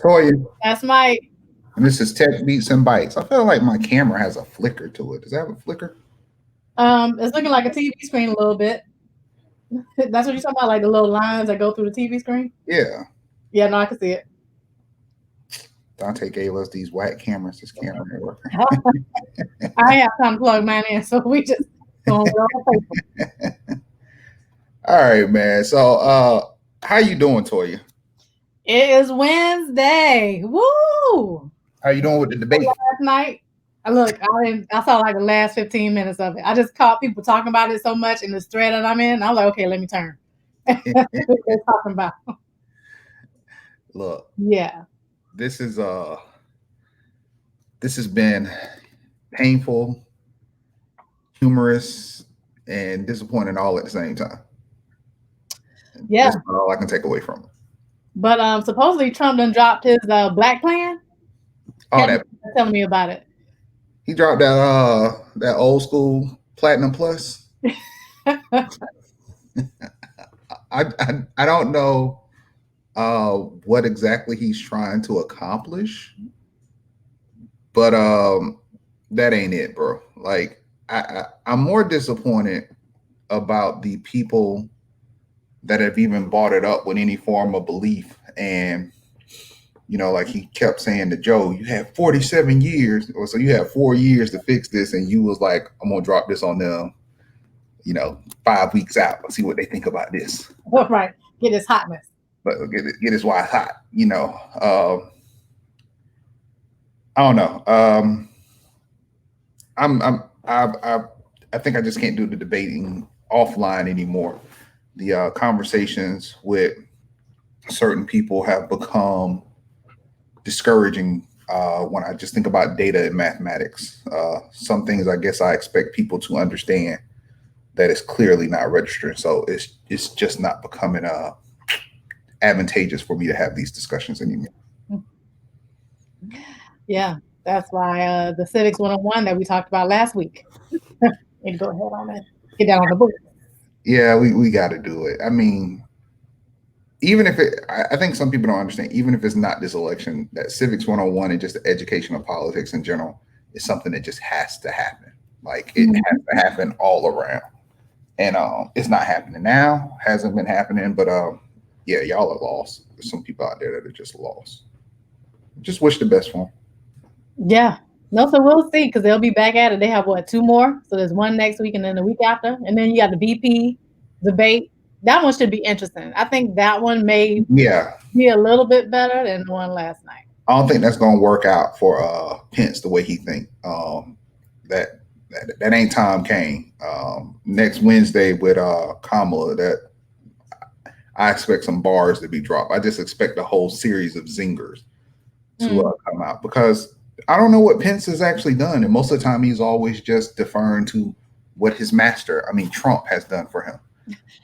LaToya. That's Mike. And this is Tech Beats and Bytes. I feel like my camera has a flicker to it. Does that have a flicker? It's looking like a TV screen a little bit. That's what you're talking about, like the little lines that go through the TV screen? Yeah. Yeah, no, I can see it. Dante gave us these white cameras. This camera ain't working. I have time to plug mine in, so we just going roll paper. All right, man. So how you doing, Toya? It is Wednesday. Woo! How you doing with the debate? Last night, I saw like the last 15 minutes of it. I just caught people talking about it so much in this thread that I'm in. I was like, okay, let me turn. What they're talking about. Look. Yeah. This has been painful, humorous, and disappointing all at the same time. Yeah. That's all I can take away from it. But supposedly Trump done dropped his black plan. Oh, telling me about it. He dropped that old school Platinum Plus. I don't know what exactly he's trying to accomplish, but that ain't it, bro. Like I'm more disappointed about the people that have even bought it up with any form of belief. And like he kept saying to Joe, you have 47 years, or so you have 4 years to fix this, and you was like, I'm gonna drop this on them 5 weeks out. Let's see what they think about this. Right, get his hotness. But get his wife hot. I don't know. I think I just can't do the debating offline anymore. The conversations with certain people have become discouraging when I just think about data and mathematics. Some things I guess I expect people to understand that is clearly not registering. So it's just not becoming advantageous for me to have these discussions anymore. Yeah, that's why the Civics 101 that we talked about last week. And go ahead on it. Get down on the book. Yeah, we got to do it. I mean, even if I think some people don't understand, even if it's not this election, that Civics 101 and just the education of politics in general is something that just has to happen. Like it has to happen all around. And it's not happening now, hasn't been happening, but yeah, y'all are lost. There's some people out there that are just lost. Just wish the best for them. Yeah. No, so we'll see, because they'll be back at it. They have, 2 more? So there's one next week and then the week after. And then you got the VP debate. That one should be interesting. I think that one may be a little bit better than the one last night. I don't think that's going to work out for Pence the way he think. That ain't Tom Kane. Next Wednesday with Kamala, that I expect some bars to be dropped. I just expect a whole series of zingers to come out, because I don't know what Pence has actually done. And most of the time he's always just deferring to what his master, Trump, has done for him.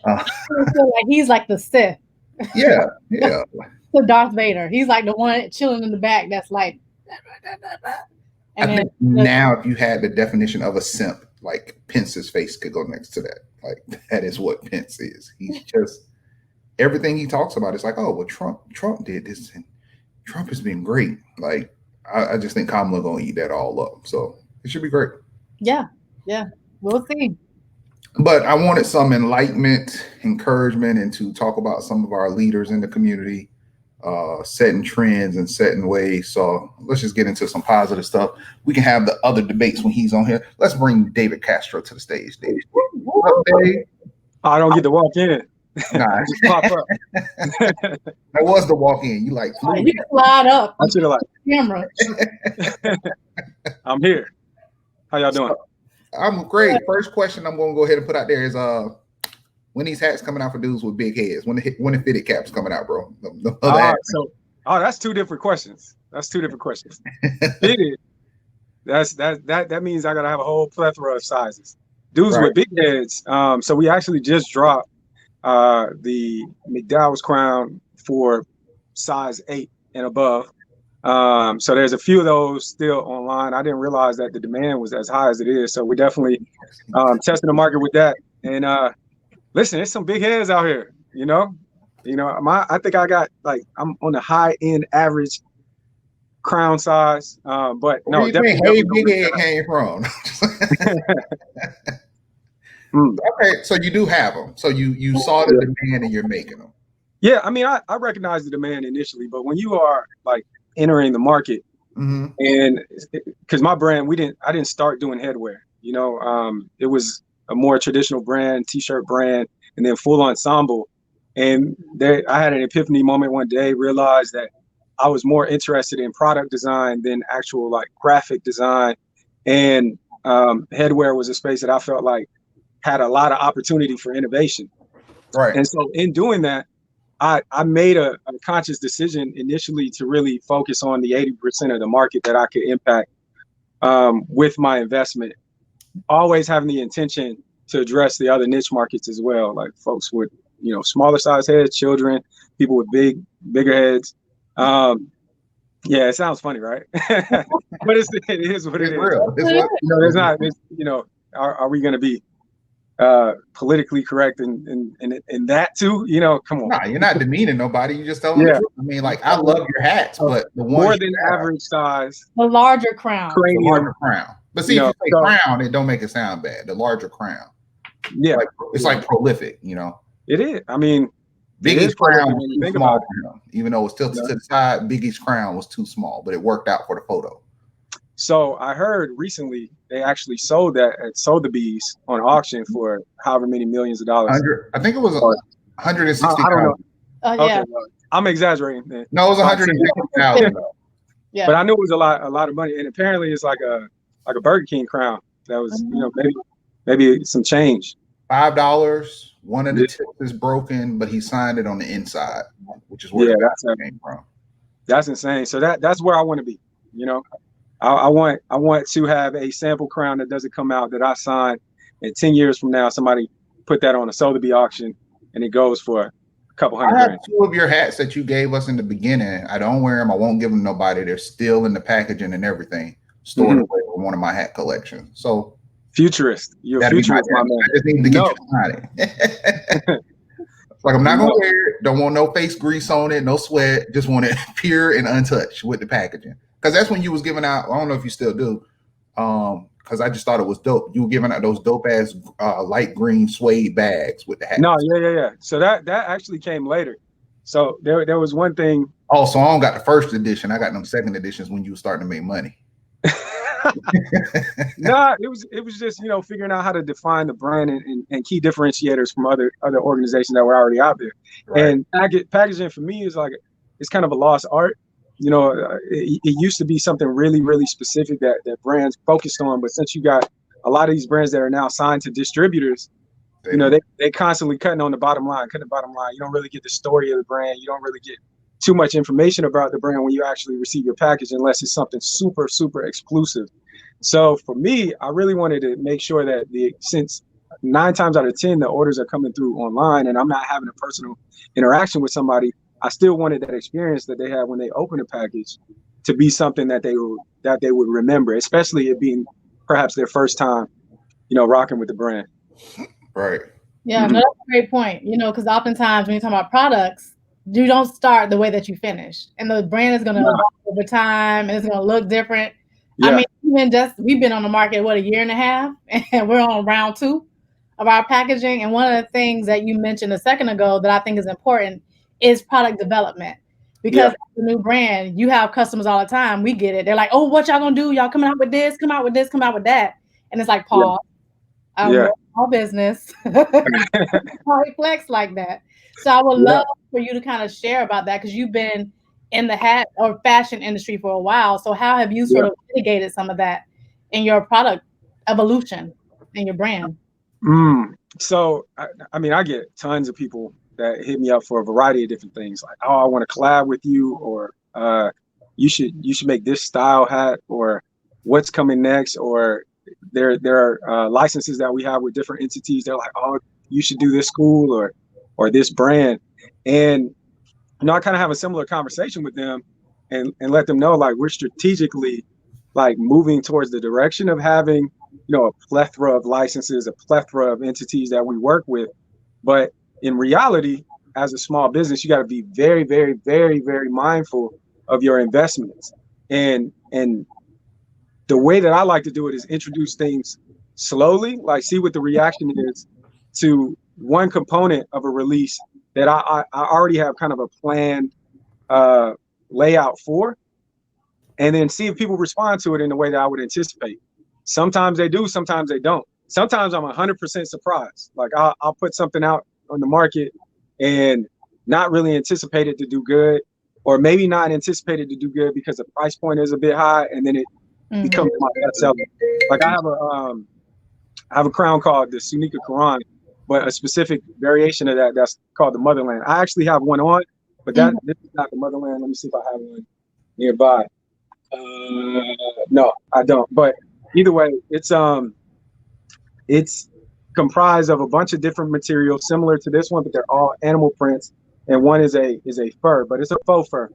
I feel like he's like the Sith. Yeah. The Darth Vader. He's like the one chilling in the back that's like. And I think now if you had the definition of a simp, like Pence's face could go next to that. Like that is what Pence is. He's just, everything he talks about is like, oh, well, Trump did this and Trump has been great. Like, I just think Kamala gonna eat that all up. So it should be great. Yeah. We'll see. But I wanted some enlightenment, encouragement, and to talk about some of our leaders in the community, setting trends and setting ways. So let's just get into some positive stuff. We can have the other debates when he's on here. Let's bring David Castro to the stage. Dave. What's up, Dave? I don't get to walk in. Nah, just pop up. That was the walk in. You like flew. You can slide up. I should have camera. I'm here. How y'all doing? I'm great. First question I'm going to go ahead and put out there is when these hats coming out for dudes with big heads? When the fitted caps coming out, bro? That's 2 different questions. Fitted. That means I gotta have a whole plethora of sizes. Dudes Right. with big heads. So we actually just dropped the McDowell's crown for size 8 and above. So there's a few of those still online. I didn't realize that the demand was as high as it is. So we're definitely testing the market with that. And listen, there's some big heads out here. I think I got I'm on the high end average crown size. But Where no, do you think definitely Hey don't Big reach Head out. came from? Mm. Okay, so you do have them. So you saw the demand and you're making them. Yeah, I mean, I recognize the demand initially, but when you are like entering the market, Mm-hmm. and because my brand, I didn't start doing headwear. It was a more traditional brand, t-shirt brand, and then full ensemble. And I had an epiphany moment one day, realized that I was more interested in product design than actual like graphic design, and headwear was a space that I felt like had a lot of opportunity for innovation. Right. And so in doing that, I made a conscious decision initially to really focus on the 80% of the market that I could impact with my investment, always having the intention to address the other niche markets as well, like folks with smaller size heads, children, people with bigger heads. Yeah, it sounds funny, right? But it is what it It's is. real. It's what There's not. Are we going to be politically correct and that too? Come on. Nah, you're not demeaning nobody. You just telling the Yeah. truth. I mean, like I love your hats, but the ones More you than have, average size The larger crown. the cranium. larger crown. But see, if you say so, crown, it don't make it sound bad. The larger crown. yeah, Like it's like prolific, it is. I mean, it Biggie's is prolific crown was when you too think small about it. for him. Even though it was tilted to the side, Biggie's crown was too small, but it worked out for the photo. So I heard recently they actually sold Sotheby's on auction for however many millions of dollars. I think it was I don't know. 160,000. Yeah. Okay, well, I'm exaggering. Man. No, it was 160,000. Yeah. But I knew it was a lot of money, and apparently it's like a Burger King crown that was maybe some change. $5. One of the tips is broken, but he signed it on the inside, which is where the came from. That's insane. So that's where I want to be. I want to have a sample crown that doesn't come out that I sign, and 10 years from now somebody put that on a Sotheby auction and it goes for a couple $100 grand. I have 2 of your hats that you gave us in the beginning. I don't wear them. I won't give them to nobody. They're still in the packaging and everything, stored away in one of my hat collections. So futurist, you're a futurist, my man. I just need to get you sign it. Like I'm not gonna wear it. Don't want no face grease on it, no sweat. Just want it pure and untouched with the packaging. Because that's when you was giving out. I don't know if you still do. Because I just thought it was dope. You were giving out those dope ass light green suede bags with the hat. No, yeah. So that actually came later. So there was one thing. Oh, so I don't got the first edition. I got them second editions when you were starting to make money. No, it was just figuring out how to define the brand and key differentiators from other organizations that were already out there. Right. And packaging for me is like it's kind of a lost art. It used to be something really, really specific that brands focused on, but since you got a lot of these brands that are now signed to distributors, they constantly cutting on the bottom line. You don't really get the story of the brand. You don't really get too much information about the brand when you actually receive your package, unless it's something super, super exclusive. So for me, I really wanted to make sure that since 9 times out of 10 the orders are coming through online and I'm not having a personal interaction with somebody, I still wanted that experience that they had when they open a package to be something that they would remember, especially it being perhaps their first time, rocking with the brand. Right. Yeah, no, that's a great point. Because oftentimes when you talk about products, you don't start the way that you finish, and the brand is going to evolve over time, and it's going to look different. Yeah. I mean, we've been on the market, a year and a half, and we're on round 2 of our packaging. And one of the things that you mentioned a second ago that I think is important is product development. Because as a new brand, you have customers all the time. We get it. They're like, oh, what y'all going to do? Y'all coming out with this, come out with this, come out with that. And it's like, pause. All business. How flex like that. So I would love for you to kind of share about that, because you've been in the hat or fashion industry for a while. So how have you sort of mitigated some of that in your product evolution in your brand? So, I mean, I get tons of people that hit me up for a variety of different things. Like, oh, I want to collab with you, or you should make this style hat, or what's coming next, or there are licenses that we have with different entities. They're like, oh, you should do this school or this brand. And I kind of have a similar conversation with them and let them know, like, we're strategically like moving towards the direction of having, a plethora of licenses, a plethora of entities that we work with. But in reality, as a small business, you got to be very, very, very, very mindful of your investments. And the way that I like to do it is introduce things slowly, like see what the reaction is to one component of a release that I already have kind of a planned layout for, and then see if people respond to it in the way that I would anticipate. Sometimes they do, sometimes they don't. Sometimes I'm 100% surprised. Like I'll put something out on the market and not really anticipate it to do good, or maybe not anticipated to do good because the price point is a bit high, and then it becomes my best seller. Like I have a crown called the Sunika Quran, but a specific variation of that's called the Motherland. I actually have one on, but this is not the Motherland. Let me see if I have one nearby. No, I don't. But either way, it's comprised of a bunch of different materials similar to this one, but they're all animal prints, and one is a fur, but it's a faux fur.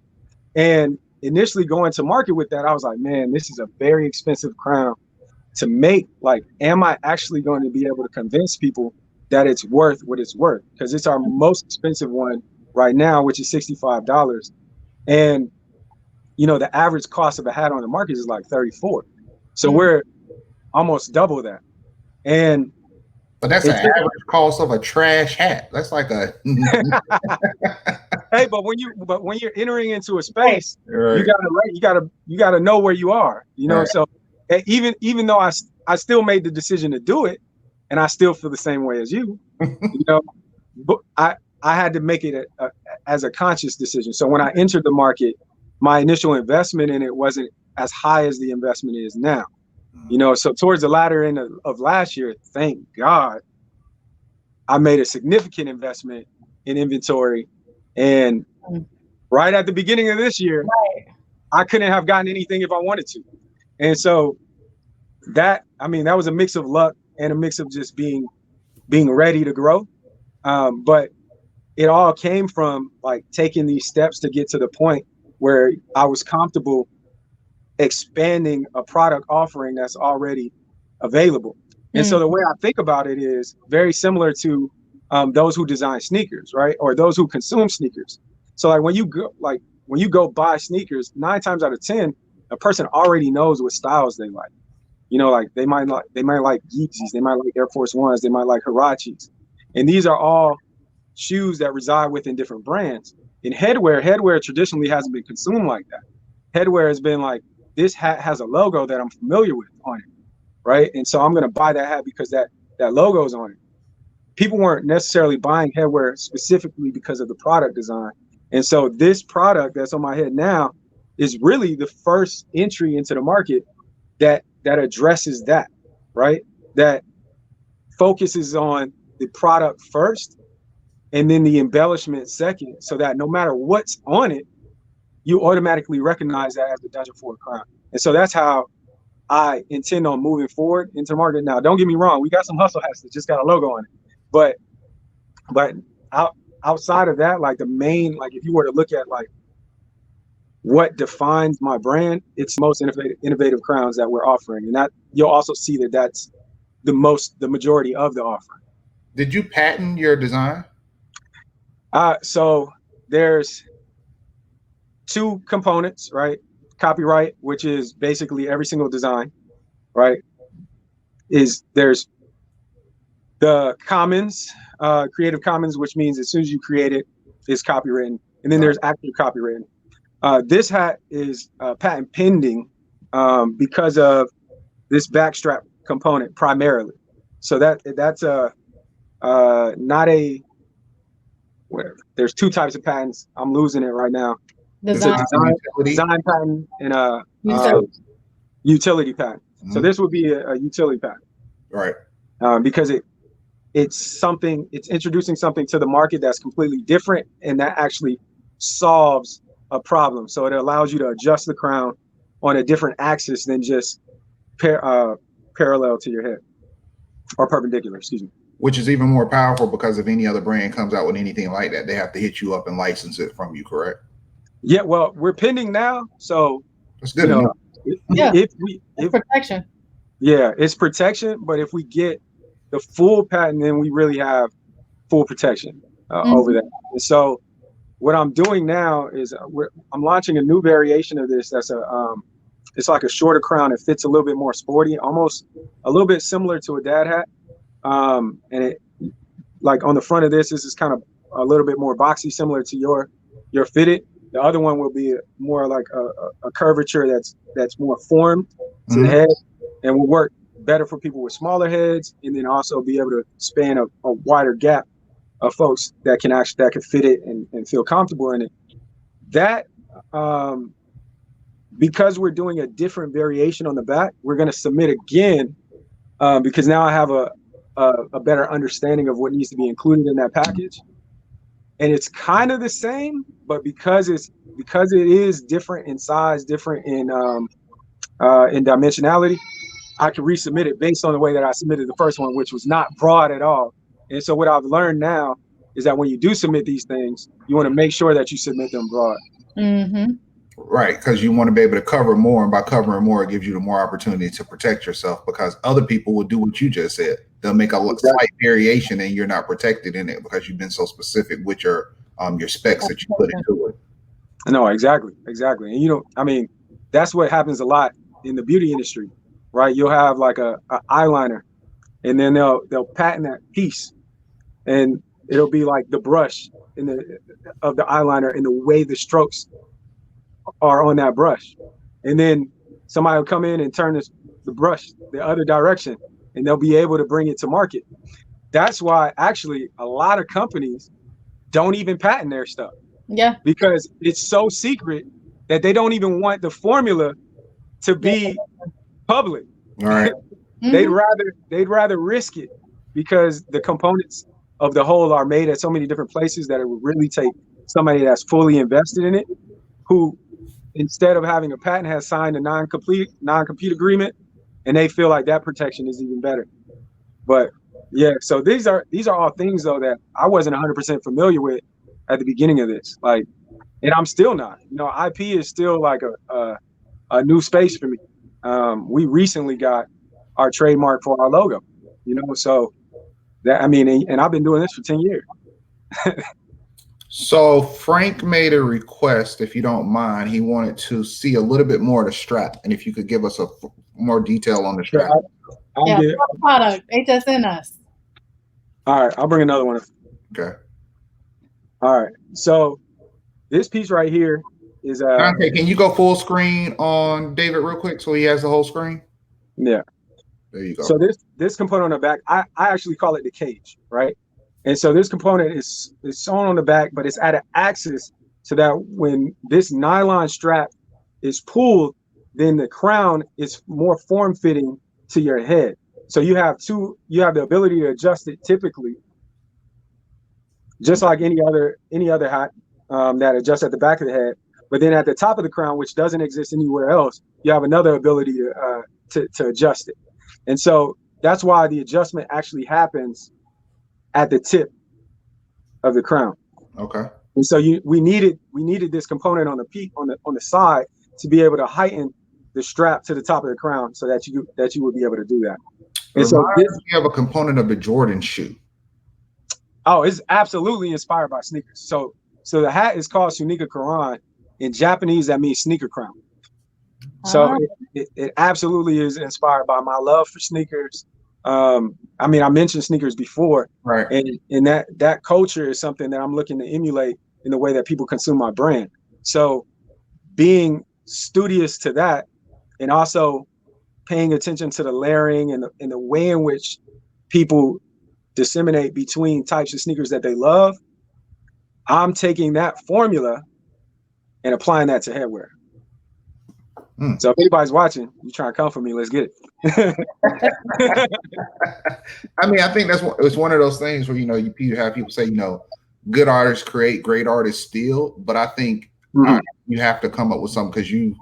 And initially going to market with that, I was like, man, this is a very expensive crown to make. Like, am I actually going to be able to convince people that it's worth what it's worth? Because it's our most expensive one right now, which is $65. And the average cost of a hat on the market is like $34. So we're almost double that. But that's an average cost of a trash hat. That's like a hey, but when you're entering into a space, right, you gotta know where you are. Right. So even though I still made the decision to do it, and I still feel the same way as you, but I had to make it as a conscious decision. So when I entered the market, my initial investment in it wasn't as high as the investment is now. So towards the latter end of last year, thank God, I made a significant investment in inventory. And right at the beginning of this year, I couldn't have gotten anything if I wanted to. And so that was a mix of luck and a mix of just being ready to grow. But it all came from like taking these steps to get to the point where I was comfortable expanding a product offering that's already available. And so the way I think about it is very similar to those who design sneakers, right? Or those who consume sneakers. So like when you go buy sneakers, 9 times out of 10, a person already knows what styles they like. Like they might like Yeezys, they might like Air Force Ones, they might like Huaraches. And these are all shoes that reside within different brands. In headwear traditionally hasn't been consumed like that. Headwear has been like, this hat has a logo that I'm familiar with on it, right? And so I'm going to buy that hat because that logo is on it. People weren't necessarily buying headwear specifically because of the product design. And so this product that's on my head now is really the first entry into the market that addresses that, right? That focuses on the product first and then the embellishment second, so that no matter what's on it, you automatically recognize that as the Dungeon Ford crown. And so that's how I intend on moving forward into the market. Now, don't get me wrong, we got some hustle hats that just got a logo on it. But outside of that, like the main, like if you were to look at like what defines my brand, it's the most innovative crowns that we're offering. And that you'll also see that that's the majority of the offering. Did you patent your design? So there's 2 components, right? Copyright, which is basically every single design, right? There's the Commons, Creative Commons, which means as soon as you create it, it's copywritten. And then there's active copywritten. This hat is patent pending because of this backstrap component primarily. So that's not a, whatever. There's 2 types of patents. I'm losing it right now. Design patent and a utility patent. So this would be a utility patent, right? Because it's introducing something to the market that's completely different, and that actually solves a problem. So it allows you to adjust the crown on a different axis than just parallel to your head, or perpendicular, excuse me. Which is even more powerful because if any other brand comes out with anything like that, they have to hit you up and license it from you, correct? Yeah, well, we're pending now, so that's good enough. If protection. Yeah, it's protection, but if we get the full patent, then we really have full protection over that. And so what I'm doing now is I'm launching a new variation of this. That's it's like a shorter crown. It fits a little bit more sporty, almost a little bit similar to a dad hat. And it, like on the front of this is kind of a little bit more boxy, similar to your fitted. The other one will be more like a curvature that's more formed to the head, and will work better for people with smaller heads, and then also be able to span a wider gap of folks that can fit it and feel comfortable in it. That because we're doing a different variation on the back, we're going to submit again because now I have a better understanding of what needs to be included in that package. And it's kind of the same, but because it is different in size, different in dimensionality, I can resubmit it based on the way that I submitted the first one, which was not broad at all. And so what I've learned now is that when you do submit these things, you want to make sure that you submit them broad. Right, because you want to be able to cover more, and by covering more, it gives you the more opportunity to protect yourself, because other people will do what you just said. They'll make a slight variation and you're not protected in it because you've been so specific with your specs that you put into it. No, exactly. And I mean, that's what happens a lot in the beauty industry, right? You'll have like a eyeliner, and then they'll patent that piece, and it'll be like the brush of the eyeliner and the way the strokes are on that brush, and then somebody will come in and turn the brush the other direction, and they'll be able to bring it to market. That's why actually a lot of companies don't even patent their stuff. Yeah. Because it's so secret that they don't even want the formula to be public. All right. They'd rather risk it, because the components of the whole are made at so many different places that it would really take somebody that's fully invested in it, who instead of having a patent has signed a non-compete agreement, and they feel like that protection is even better. But yeah, so these are all things though that I wasn't 100% familiar with at the beginning of this, like, and I'm still not. IP is still like a new space for me. We recently got our trademark for our logo, so that, I mean, and I've been doing this for 10 years. So Frank made a request, if you don't mind. He wanted to see a little bit more of the strap, and if you could give us more detail on the strap. Product HSN us. All right, I'll bring another one. Okay. All right, so this piece right here is Dante, can you go full screen on David real quick so he has the whole screen? Yeah. There you go. So this component on the back, I actually call it the cage, right? And so this component is sewn on the back, but it's at an axis so that when this nylon strap is pulled, then the crown is more form-fitting to your head. So you have the ability to adjust it typically, just like any other hat that adjusts at the back of the head. But then at the top of the crown, which doesn't exist anywhere else, you have another ability to adjust it. And so that's why the adjustment actually happens at the tip of the crown. Okay. And so we needed this component on the side to be able to heighten the strap to the top of the crown, so that you would be able to do that. And so you have a component of the Jordan shoe. Oh, it's absolutely inspired by sneakers. So the hat is called Sunika Karan. In Japanese, that means sneaker crown. So it absolutely is inspired by my love for sneakers. I mean, I mentioned sneakers before, right? And that culture is something that I'm looking to emulate in the way that people consume my brand. So being studious to that, and also paying attention to the layering and the way in which people disseminate between types of sneakers that they love, I'm taking that formula and applying that to headwear. So if anybody's watching, you trying to come for me, let's get it. I mean, I think it's one of those things where, you have people say, good artists create, great artists steal. But I think you have to come up with something because you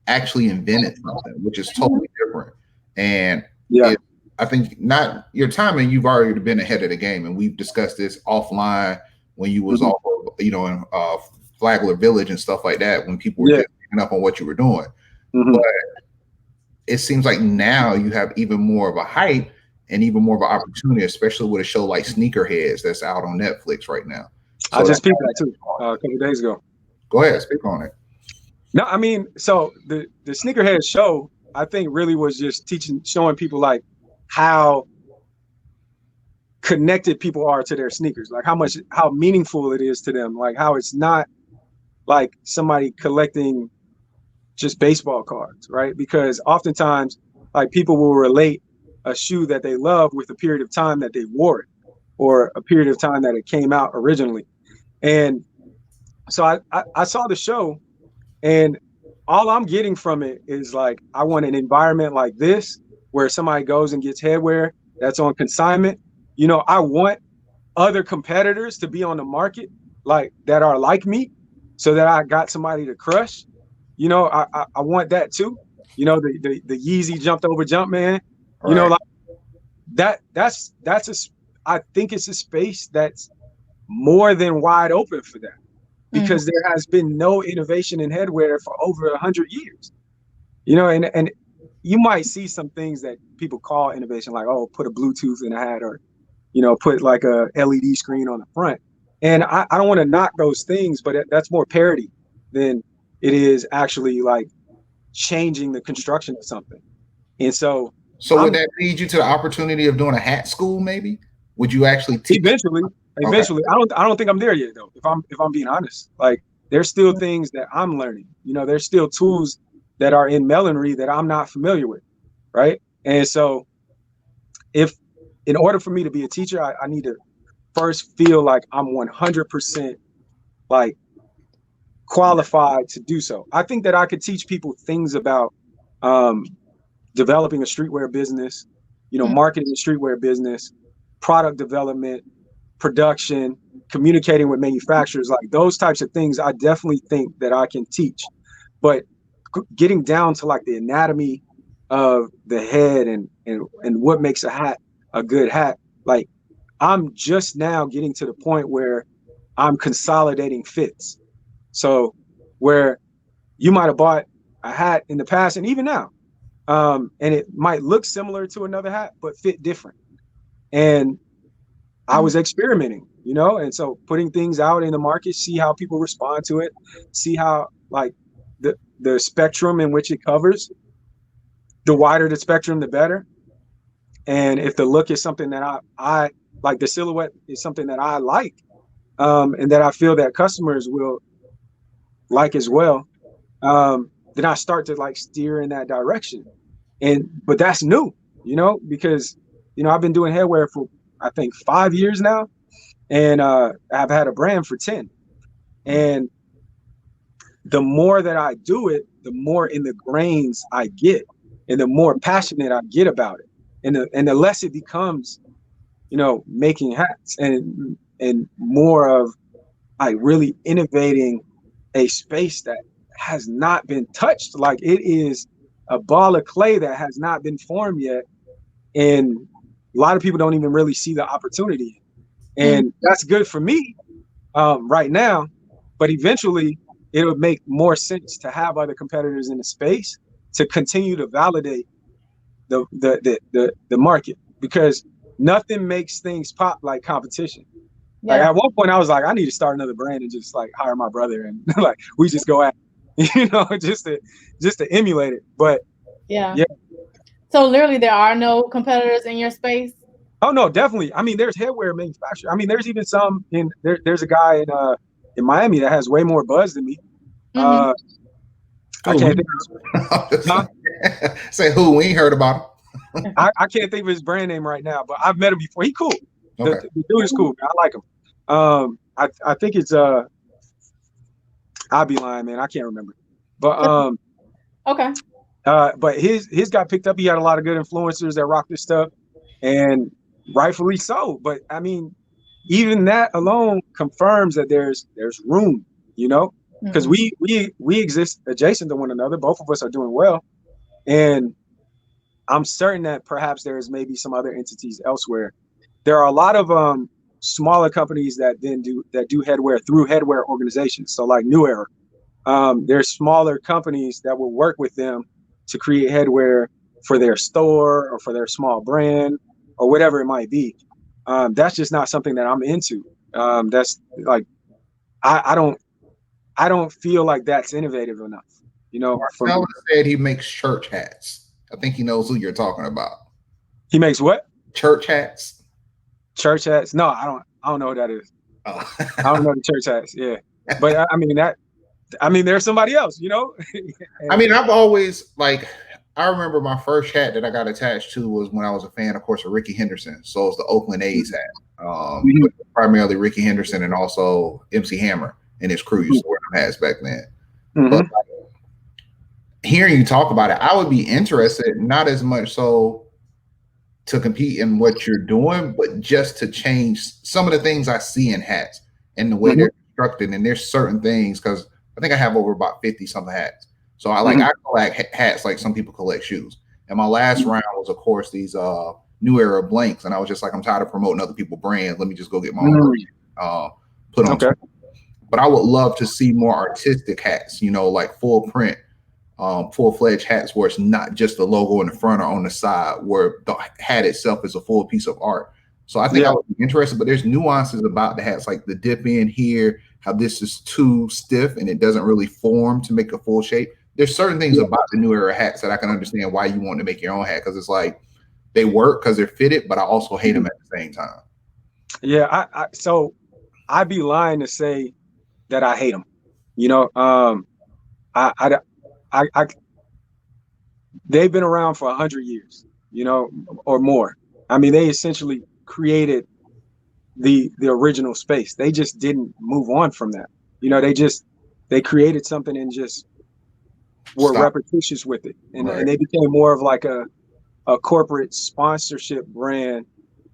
actually invented something, which is totally different. And Yeah. I think not your timing, you've already been ahead of the game. And we've discussed this offline when you was off of, in Flagler Village and stuff like that, when people were just picking up on what you were doing. But it seems like now you have even more of a hype and even more of an opportunity, especially with a show like Sneakerheads that's out on Netflix right now. So I just peeped that too a couple of days ago. Go ahead, speak on it. No, I mean, so the Sneakerhead show, I think, really was just showing people like how connected people are to their sneakers, like how meaningful it is to them, like how it's not like somebody collecting just baseball cards, right? Because oftentimes, like, people will relate a shoe that they love with a period of time that they wore it, or a period of time that it came out originally. And so I saw the show, and all I'm getting from it is like, I want an environment like this where somebody goes and gets headwear that's on consignment. I want other competitors to be on the market, like, that are like me, so that I got somebody to crush. I want that too. The Yeezy jumped over Jumpman. Right. Like I think it's a space that's more than wide open for that, because there has been no innovation in headwear for over 100 years. And you might see some things that people call innovation, like, oh, put a Bluetooth in a hat, or put like a LED screen on the front. And I don't want to knock those things, but that's more parody than it is actually like changing the construction of something. And so would that lead you to the opportunity of doing a hat school? Maybe would you actually teach? Eventually. Okay. I don't think I'm there yet, though. If I'm being honest, like, there's still things that I'm learning. There's still tools that are in millinery that I'm not familiar with, right? And so, in order for me to be a teacher, I need to first feel like I'm 100% like qualified to do so. I think that I could teach people things about developing a streetwear business, marketing a streetwear business, product development, production, communicating with manufacturers, like those types of things. I definitely think that I can teach, but getting down to like the anatomy of the head and what makes a hat a good hat, like, I'm just now getting to the point where I'm consolidating fits. So where you might have bought a hat in the past, and even now, and it might look similar to another hat, but fit different. And I was experimenting, and so putting things out in the market, see how people respond to it, see how, like, the spectrum in which it covers. The wider the spectrum, the better. And if the look is something that I like, the silhouette is something that I like, and that I feel that customers will like as well, then I start to like steer in that direction. But that's new, because, I've been doing headwear for, I think, 5 years now, and I've had a brand for 10. And the more that I do it, the more in the grains I get, and the more passionate I get about it. And the less it becomes, making hats, and more of like really innovating a space that has not been touched. Like, it is a ball of clay that has not been formed yet. And a lot of people don't even really see the opportunity. And that's good for me right now, but eventually it'll make more sense to have other competitors in the space to continue to validate the market, because nothing makes things pop like competition. Yeah. Like, at one point I was like, I need to start another brand and just like hire my brother, and like, we just go at it, just to emulate it. But yeah. So literally there are no competitors in your space? Oh no, definitely. I mean, there's headwear manufacturers. I mean, there's even some there's a guy in Miami that has way more buzz than me. I can't think of say who. We ain't heard about him. I can't think of his brand name right now, but I've met him before. He cool. Okay. The dude is cool. I like him. I think it's I'll be lying, man. I can't remember. But okay. But his got picked up. He had a lot of good influencers that rock this stuff, and rightfully so. But I mean, even that alone confirms that there's room, because we exist adjacent to one another. Both of us are doing well, and I'm certain that perhaps there's maybe some other entities elsewhere. There are a lot of smaller companies that do headwear through headwear organizations. So like New Era, there's smaller companies that will work with them to create headwear for their store or for their small brand or whatever it might be. That's just not something that I'm into. That's like I don't feel like that's innovative enough. You know, Marcellus said he makes church hats. I think he knows who you're talking about. He makes what? Church hats. Church hats? No, I don't know what that is. Oh. I don't know the church hats. Yeah, but I mean, there's somebody else. You know. I mean, I've always like. I remember my first hat that I got attached to was when I was a fan, of course, of Ricky Henderson. So it's the Oakland A's hat, primarily Ricky Henderson and also MC Hammer and his crew used to wear them hats back then. But like, hearing you talk about it, I would be interested, not as much so to compete in what you're doing, but just to change some of the things I see in hats and the way they're constructed. And there's certain things, because I think I have over about 50 something hats. So I I collect hats like some people collect shoes. And my last round was, of course, these New Era blanks. And I was just like, I'm tired of promoting other people's brands. Let me just go get my own put on. Okay. But I would love to see more artistic hats, you know, like full print, full-fledged hats where it's not just the logo in the front or on the side, where the hat itself is a full piece of art. So I think I would be interested, but there's nuances about the hats, like the dip in here, how this is too stiff and it doesn't really form to make a full shape. There's certain things about the New Era hats that I can understand why you want to make your own hat, because it's like they work because they're fitted, but I also hate them at the same time. Yeah, so I'd be lying to say that I hate them. You know, they've been around for 100 years, you know, or more. I mean, they essentially created the original space. They just didn't move on from that. You know, they created something and just were repetitious with it. And, and they became more of like a corporate sponsorship brand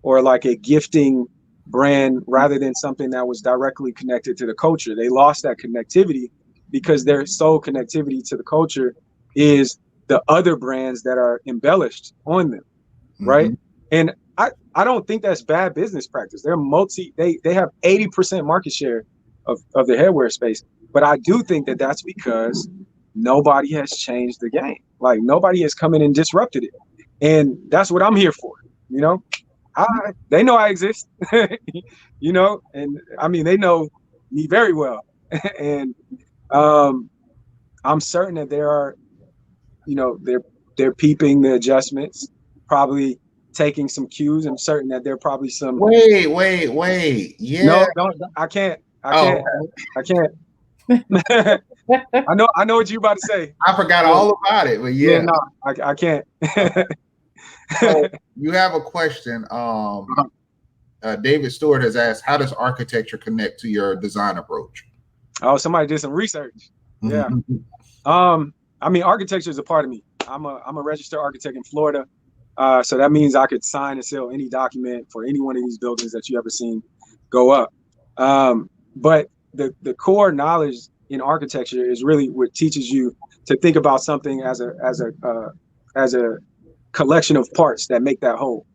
or like a gifting brand rather than something that was directly connected to the culture. They lost that connectivity because their sole connectivity to the culture is the other brands that are embellished on them, right? And I don't think that's bad business practice. They have 80% market share of the headwear space. But I do think that that's because nobody has changed the game. Like nobody has come in and disrupted it. And that's what I'm here for, you know? They know I exist, you know, and I mean, they know me very well. And I'm certain that there are, you know, they're peeping the adjustments, probably taking some cues. I'm certain that there are probably some. Wait. Yeah. No, don't. I can't. I can't. I know what you're about to say. I forgot all about it, but yeah. No, I can't. So you have a question. David Stewart has asked, how does architecture connect to your design approach? Oh, somebody did some research. Yeah. I mean, architecture is a part of me. I'm a registered architect in Florida. So that means I could sign and sell any document for any one of these buildings that you ever seen go up. But the core knowledge in architecture is really what teaches you to think about something as a collection of parts that make that whole.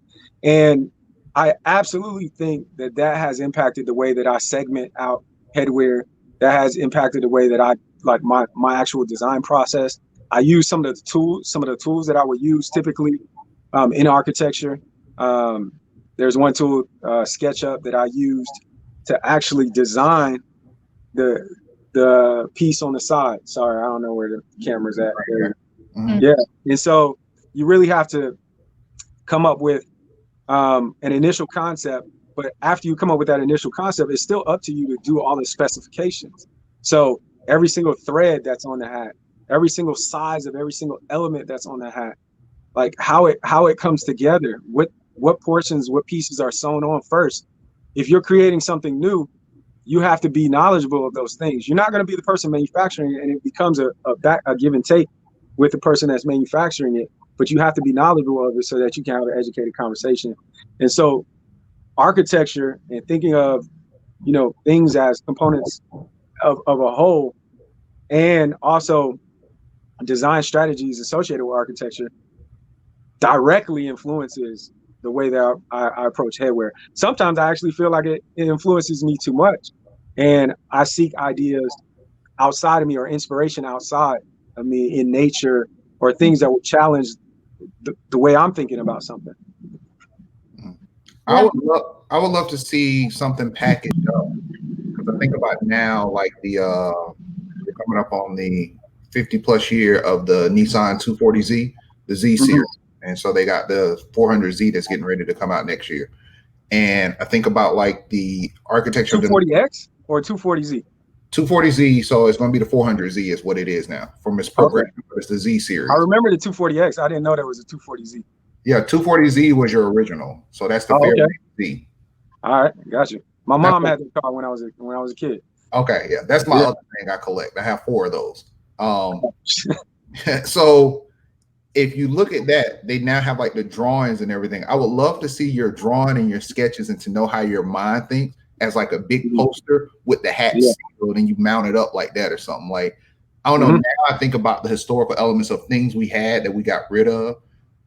And I absolutely think that has impacted the way that I segment out headwear. That has impacted the way that I like my actual design process. I use some of the tools that I would use typically in architecture. There's one tool, SketchUp, that I used to actually design the piece on the side. Sorry, I don't know where the camera's at. Yeah, and so you really have to come up with an initial concept. But after you come up with that initial concept, it's still up to you to do all the specifications. So every single thread that's on the hat, every single size of every single element that's on the hat, like how it comes together, what portions, what pieces are sewn on first. If you're creating something new, you have to be knowledgeable of those things. You're not going to be the person manufacturing it, and it becomes a give and take with the person that's manufacturing it. But you have to be knowledgeable of it so that you can have an educated conversation. And so architecture and thinking of, you know, things as components of a whole, and also design strategies associated with architecture directly influences the way that I approach headwear. Sometimes I actually feel like it influences me too much, and I seek ideas outside of me or inspiration outside of me in nature or things that would challenge the way I'm thinking about something. I would love to see something packaged up, because I think about now, like we're coming up on the 50 plus year of the Nissan 240Z, the Z series. And so they got the 400Z that's getting ready to come out next year. And I think about like the architecture 240X or 240Z? 240Z, so it's going to be the 400Z is what it is now from its progression. Okay. It's the Z series. I remember the 240X. I didn't know there was a 240Z. Yeah, 240Z was your original. So that's the fair Z. All right, got you. My mom had the car when I was a kid. Okay, yeah, that's my other thing I collect. I have 4 of those. So if you look at that, they now have like the drawings and everything. I would love to see your drawing and your sketches and to know how your mind thinks as like a big poster with the hat sealed and you mount it up like that or something. Like, I don't know. Now I think about the historical elements of things we had that we got rid of,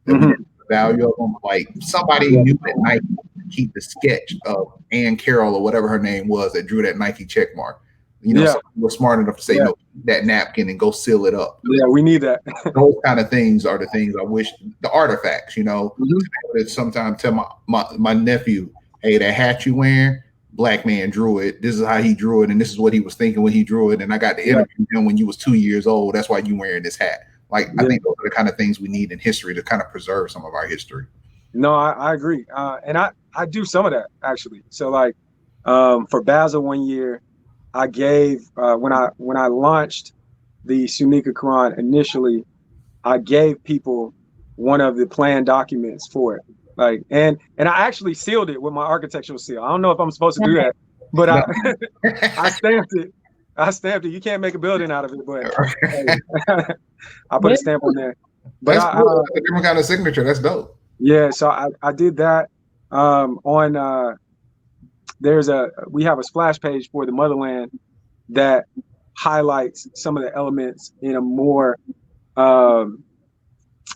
that we didn't know the value of them. Like somebody knew that Nike would keep the sketch of Ann Carroll or whatever her name was that drew that Nike check mark. You know, we're smart enough to say, no, that napkin and go seal it up. Yeah, we need that. Those kind of things are the things I wish, the artifacts, you know, sometimes tell my nephew, hey, that hat you wearing, black man drew it. This is how he drew it. And this is what he was thinking when he drew it. And I got to interview him when you was 2 years old. That's why you wearing this hat. Like, I think those are the kind of things we need in history to kind of preserve some of our history. No, I agree. And I do some of that actually. So like for Basel one year, I gave when I launched the Sunika Quran initially, I gave people one of the plan documents for it. Like and I actually sealed it with my architectural seal. I don't know if I'm supposed to do that, but I stamped it. I stamped it. You can't make a building out of it, but I put a stamp on there. But that's cool. That's a different kind of signature. That's dope. Yeah, so I did that on we have a splash page for the Motherland that highlights some of the elements in a more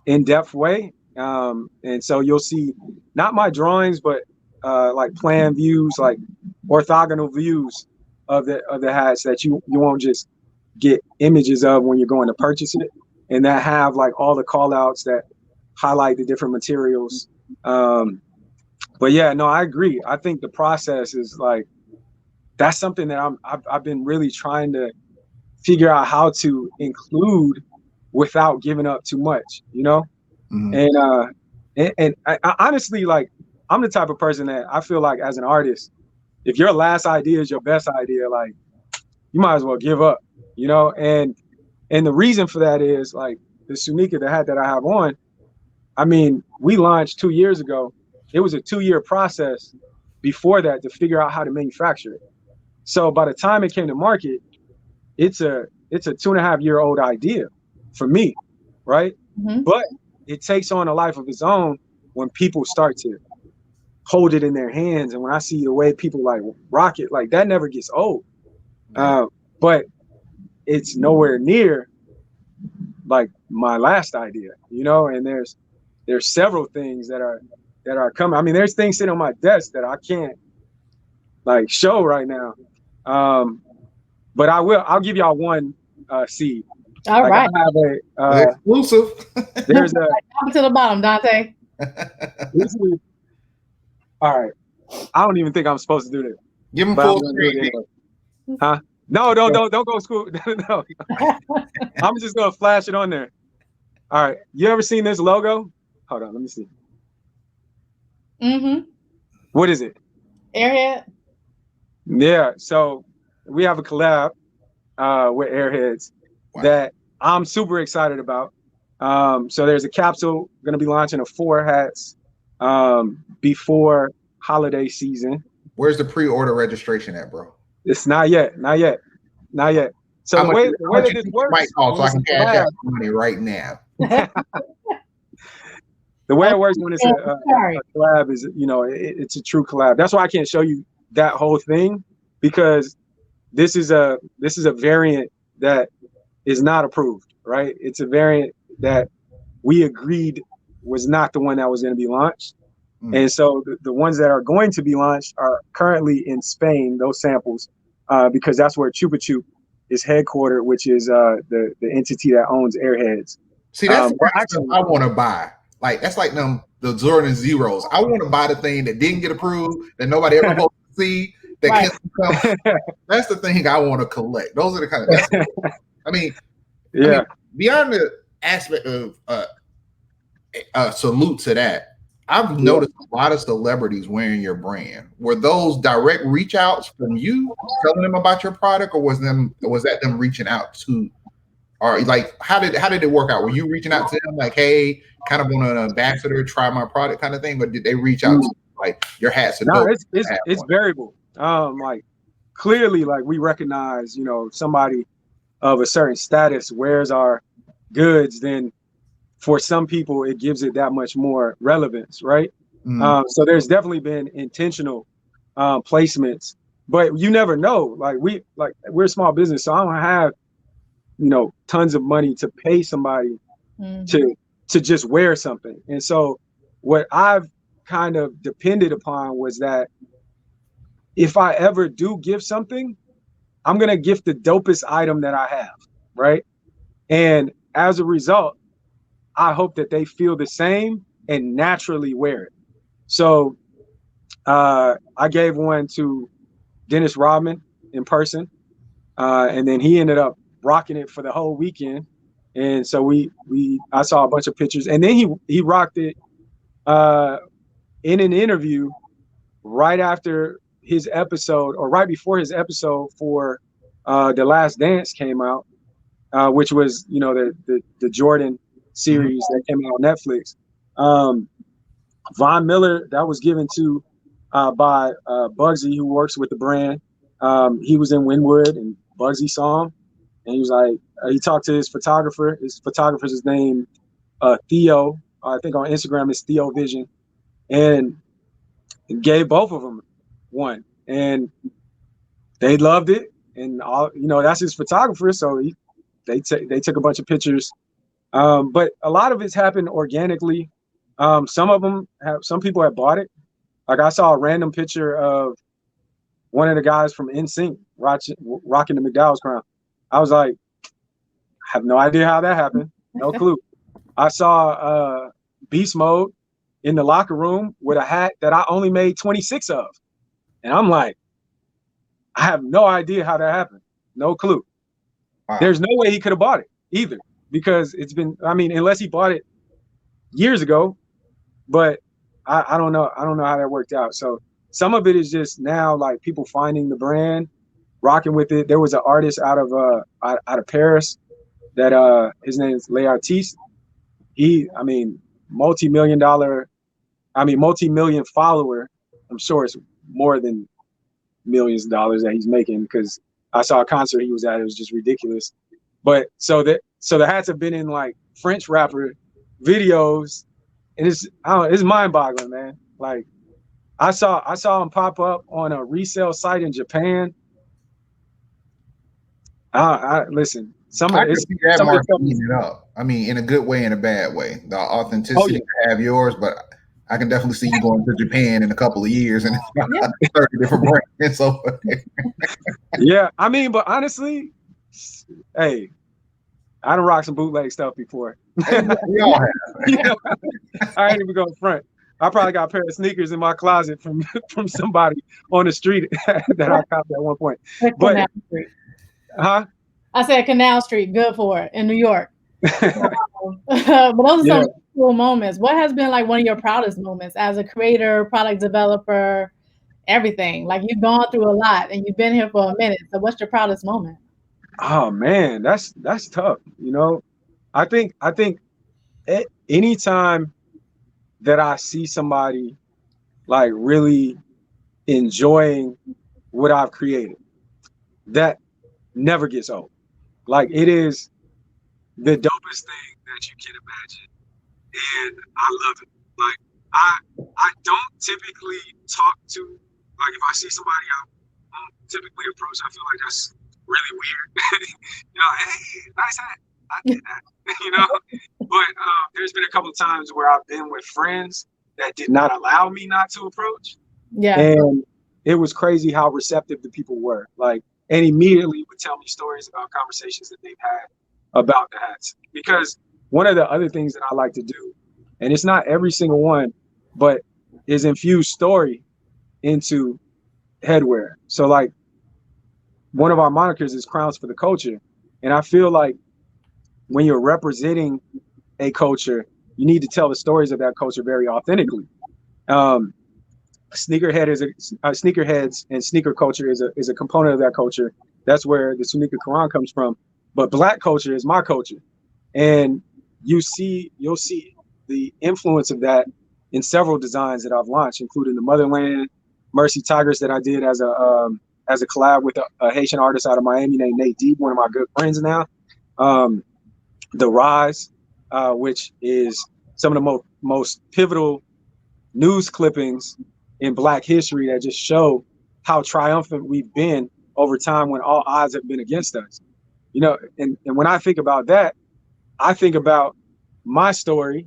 in-depth way. And so you'll see not my drawings, but like plan views, like orthogonal views of the hats that you won't just get images of when you're going to purchase it, and that have like all the call outs that highlight the different materials. But yeah, no, I agree. I think the process is like, that's something that I've been really trying to figure out how to include without giving up too much, you know? And I honestly, like, I'm the type of person that I feel like as an artist, if your last idea is your best idea, like you might as well give up, you know? And the reason for that is like the Sunika, the hat that I have on, I mean, we launched 2 years ago. It was a 2-year process before that to figure out how to manufacture it. So by the time it came to market, it's a 2.5-year-old idea for me, right? But it takes on a life of its own when people start to hold it in their hands. And when I see the way people like rock it, like that never gets old. But it's nowhere near like my last idea, you know? And there's several things that are coming. I mean, there's things sitting on my desk that I can't like show right now. But I'll give y'all one seed. All like right. I have exclusive. There's a down to the bottom, Dante. All right. I don't even think I'm supposed to do this. Give him full screen. Anyway. Huh? No, don't go school. No. I'm just gonna flash it on there. All right. You ever seen this logo? Hold on, let me see. What is it? Airhead. Yeah, so we have a collab with Airheads that I'm super excited about. So there's a capsule going to be launching of 4 hats before holiday season. Where's the pre-order registration at, bro? It's not yet. So the way that this works, so I can cash out money right now. The way it works when it's a collab is, you know, it's a true collab. That's why I can't show you that whole thing, because this is a variant that is not approved, right? It's a variant that we agreed was not the one that was going to be launched. And so the ones that are going to be launched are currently in Spain, those samples, because that's where Chupa Chup is headquartered, which is the entity that owns Airheads. See, that's the kind of stuff I want to buy. Like, that's like the Jordan Zeros. I want to buy the thing that didn't get approved, that nobody ever supposed to see, that can come. That's the thing I want to collect. Those are the kind of, I mean, beyond the aspect of salute to that, I've noticed a lot of celebrities wearing your brand. Were those direct reach outs from you telling them about your product, or was that them reaching out to, or like how did it work out? Were you reaching out to them like, hey, kind of on an ambassador, try my product kind of thing, or did they reach out to like your hats? No, it's variable. Like clearly, like we recognize, you know, somebody of a certain status wears our goods, then for some people it gives it that much more relevance, right? So there's definitely been intentional placements, but you never know. Like we're a small business, so I don't have, you know, tons of money to pay somebody to just wear something. And so what I've kind of depended upon was that if I ever do give something, I'm gonna gift the dopest item that I have, right? And as a result, I hope that they feel the same and naturally wear it. So I gave one to Dennis Rodman in person, and then he ended up rocking it for the whole weekend. And so I saw a bunch of pictures, and then he rocked it in an interview right after his episode, or right before his episode for The Last Dance came out, which was, you know, the Jordan series that came out on Netflix. Von Miller, that was given to by Bugsy, who works with the brand. He was in Wynwood, and Bugsy saw him, and he was like, he talked to his photographer. His photographer's name Theo. I think on Instagram it's Theo Vision, and gave both of them one, and they loved it. And all, you know, that's his photographer, so they took a bunch of pictures. But a lot of it's happened organically. Some people have bought it. Like I saw a random picture of one of the guys from NSYNC rocking the McDowell's crown. I was like, I have no idea how that happened. No clue. I saw Beast Mode in the locker room with a hat that I only made 26 of. And I'm like, I have no idea how that happened. No clue. Wow. There's no way he could have bought it either, because it's been, I mean, unless he bought it years ago, but I don't know. I don't know how that worked out. So some of it is just now like people finding the brand, rocking with it. There was an artist out of Paris that his name is LaToya. I mean, multi-million follower. I'm sure it's more than millions of dollars that he's making, because I saw a concert he was at. It was just ridiculous. But so the hats have been in like French rapper videos, and it's mind-boggling, man. Like I saw him pop up on a resale site in Japan. Listen, I can see that market eating it up. I mean, in a good way and a bad way. The authenticity to have yours, but I can definitely see you going to Japan in a couple of years and it's 30 different brands over there. Yeah, I mean, but honestly, hey, I done rocked some bootleg stuff before. We all have. Yeah. I ain't even going front. I probably got a pair of sneakers in my closet from somebody on the street that I copped at one point. But, I said Canal Street, good for it in New York. But those are some cool moments. What has been like one of your proudest moments as a creator, product developer, everything? Like you've gone through a lot and you've been here for a minute. So what's your proudest moment? Oh man, that's tough. You know, I think anytime that I see somebody like really enjoying what I've created, that never gets old. Like it is the dopest thing that you can imagine, and I love it. Like I don't typically talk to, like if I see somebody I don't typically approach. I feel like that's really weird. You know, hey, nice hat. I did that. You know, But there's been a couple of times where I've been with friends that did not allow me not to approach. Yeah. And it was crazy how receptive the people were. Like, and immediately would tell me stories about conversations that they've had about the hats. Because one of the other things that I like to do, and it's not every single one, but is infuse story into headwear. So like one of our monikers is Crowns for the Culture. And I feel like when you're representing a culture, you need to tell the stories of that culture very authentically. Sneakerheads and sneaker culture is a component of that culture. That's where the Sunika Quran comes from. But Black culture is my culture, and you'll see the influence of that in several designs that I've launched, including the Motherland Mercy Tigers that I did as a collab with a Haitian artist out of Miami named Nate Deep, one of my good friends now. The Rise, which is some of the most pivotal news clippings in Black history that just show how triumphant we've been over time when all odds have been against us. You know, and when I think about that, I think about my story,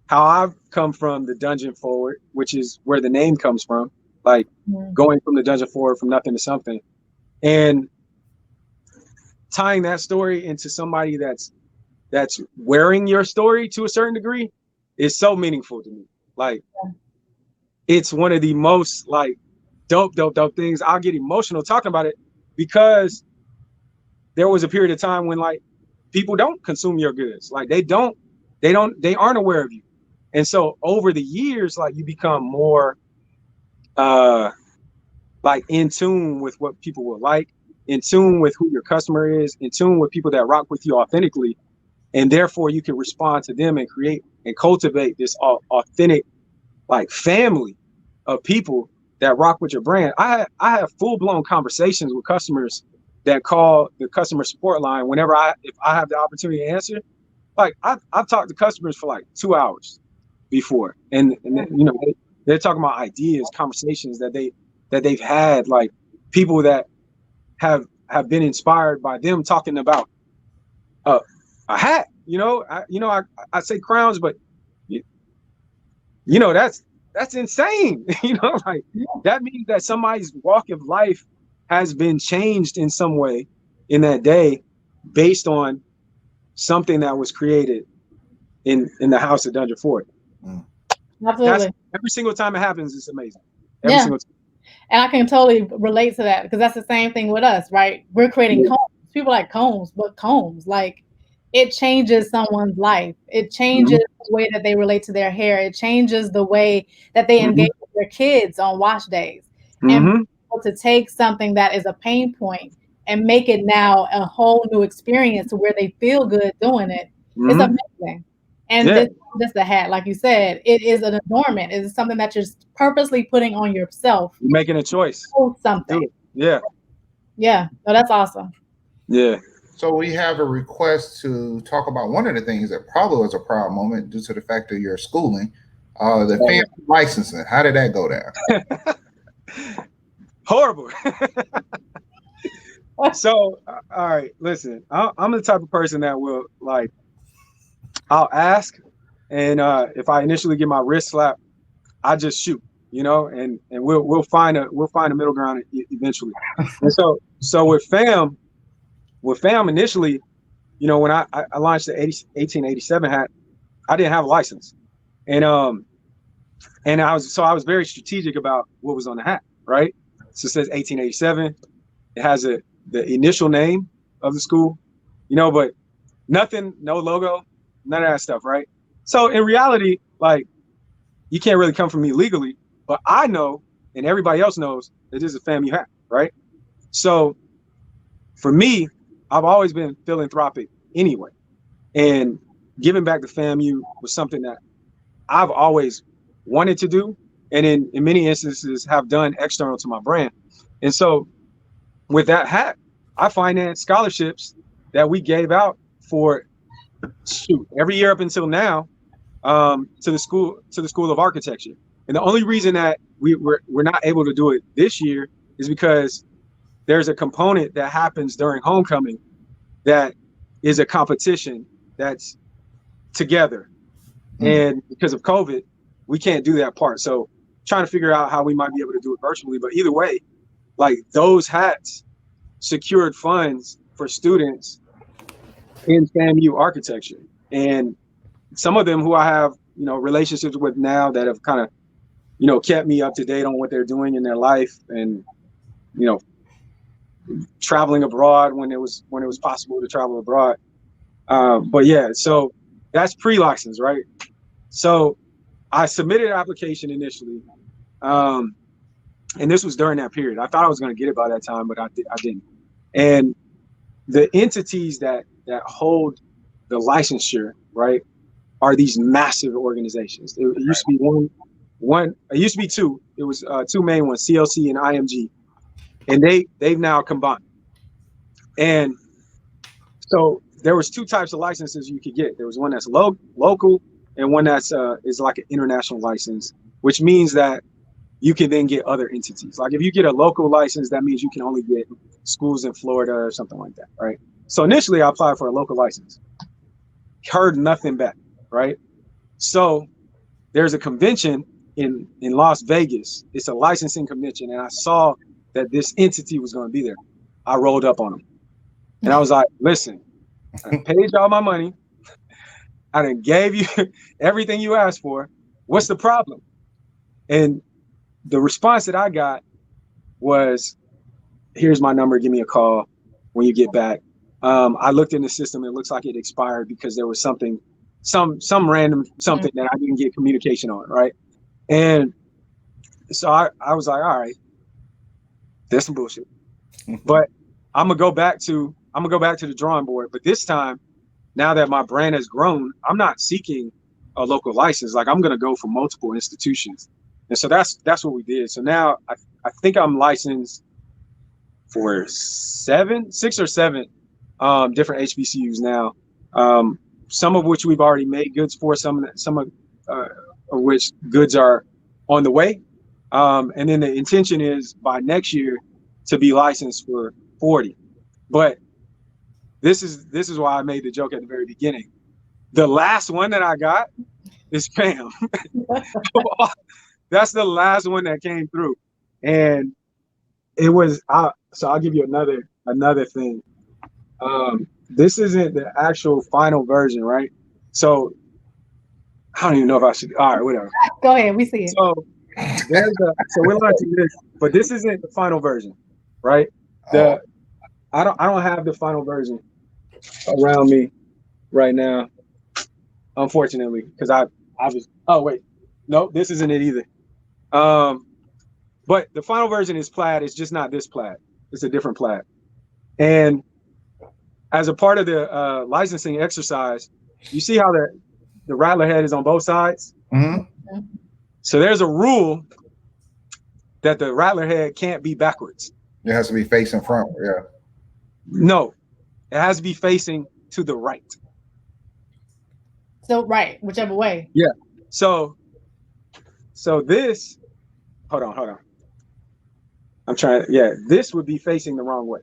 how I've come from the dungeon forward, which is where the name comes from, like going from the dungeon forward from nothing to something, and tying that story into somebody that's wearing your story to a certain degree is so meaningful to me. Like, it's one of the most like dope things. I'll get emotional talking about it because there was a period of time when like people don't consume your goods. Like they aren't aware of you. And so over the years, like you become more like in tune with what people will like, in tune with who your customer is, in tune with people that rock with you authentically. And therefore you can respond to them and create and cultivate this authentic like family of people that rock with your brand. I have full-blown conversations with customers that call the customer support line whenever if I have the opportunity to answer. Like I've talked to customers for like 2 hours before, and then, you know, they're talking about ideas, conversations that they've had, like people that have been inspired by them talking about a hat. I say crowns, but you know that's insane. You know, like that means that somebody's walk of life has been changed in some way in that day based on something that was created in the house of Dungeon Fort. Absolutely. Every single time it happens, it's amazing. Every single time. And I can totally relate to that because that's the same thing with us, right? We're creating combs. People like combs, but combs, like it changes someone's life. It changes the way that they relate to their hair. It changes the way that they engage with their kids on wash days. And to take something that is a pain point and make it now a whole new experience where they feel good doing it. It's amazing. And this just a hat, like you said, it is an adornment. It is something that you're purposely putting on yourself. You're making a choice. Something. Yeah. Yeah. No, that's awesome. Yeah. So we have a request to talk about one of the things that probably was a proud moment due to the fact of your schooling, the family licensing. How did that go down? Horrible. So, all right, listen, I'm the type of person that will like, I'll ask, and if I initially get my wrist slapped, I just shoot, you know, and we'll find a middle ground eventually. And so with fam initially, you know, when I launched the 1887 hat, I didn't have a license, and I was very strategic about what was on the hat, right? So it says 1887. It has the initial name of the school, you know, but nothing, no logo, none of that stuff, right? So in reality, like, you can't really come for me legally, but I know, and everybody else knows, that this is a FAMU hat, right? So for me, I've always been philanthropic anyway, and giving back to FAMU was something that I've always wanted to do, and in many instances have done external to my brand. And so with that hat, I financed scholarships that we gave out for every year up until now to the School of Architecture. And the only reason that we're not able to do it this year is because there's a component that happens during homecoming that is a competition that's together. And because of COVID, we can't do that part. So trying to figure out how we might be able to do it virtually. But either way, like those hats secured funds for students in FAMU architecture. And some of them who I have, you know, relationships with now that have kind of, you know, kept me up to date on what they're doing in their life, and, you know, traveling abroad when it was possible to travel abroad. But yeah, so that's pre-license, right? So I submitted an application initially, and this was during that period. I thought I was going to get it by that time, but I didn't. And the entities that hold the licensure, right, are these massive organizations. It used to be one. It used to be two. It was two main ones, CLC and IMG, and they've now combined. And so there was two types of licenses you could get. There was one that's local, and one that's is like an international license, which means that you can then get other entities. Like if you get a local license, that means you can only get schools in Florida or something like that, right? So initially I applied for a local license, heard nothing back, right? So there's a convention in Las Vegas. It's a licensing convention, and I saw that this entity was going to be there. I rolled up on them, and I was like, listen, I paid y'all my money. I done gave you everything you asked for. What's the problem? And the response that I got was, here's my number, give me a call when you get back. I looked in the system, it looks like it expired because there was something, some random something that I didn't get communication on, right? And so I was like, all right, there's some bullshit. But I'm gonna go back to the drawing board. But this time, now that my brand has grown, I'm not seeking a local license. Like I'm gonna go for multiple institutions. And so that's what we did. So now I think I'm licensed for 6 or 7 different HBCUs now. Some of which we've already made goods for, some of which goods are on the way. And then the intention is by next year to be licensed for 40. But this is why I made the joke at the very beginning. The last one that I got is spam. That's the last one that came through. And it was, so I'll give you another thing. This isn't the actual final version, right? So I don't even know if I should, all right, whatever. Go ahead, we see it. So we're launching this, but this isn't the final version, right? I don't have the final version around me right now, unfortunately, because I was, oh wait, no, this isn't it either. But the final version is plaid. It's just not this plaid. It's a different plaid. And as a part of the licensing exercise, you see how the rattler head is on both sides? Mm-hmm. So there's a rule that the rattler head can't be backwards. It has to be facing front. Yeah. No, it has to be facing to the right. So right, whichever way. Yeah. So this, hold on. I'm trying. Yeah, this would be facing the wrong way.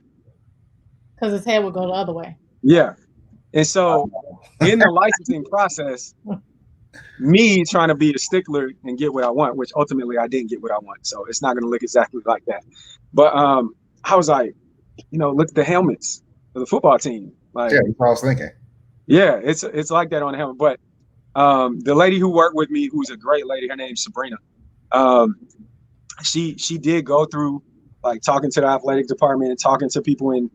Because his head would go the other way. Yeah. And so in the licensing process, me trying to be a stickler and get what I want, which ultimately I didn't get what I want. So it's not going to look exactly like that. But I was like, look at the helmets of the football team. Like, yeah, that's what I was thinking. Yeah, it's like that on the helmet. But the lady who worked with me, who's a great lady, her name's Sabrina. She did go through like talking to the athletic department and talking to people in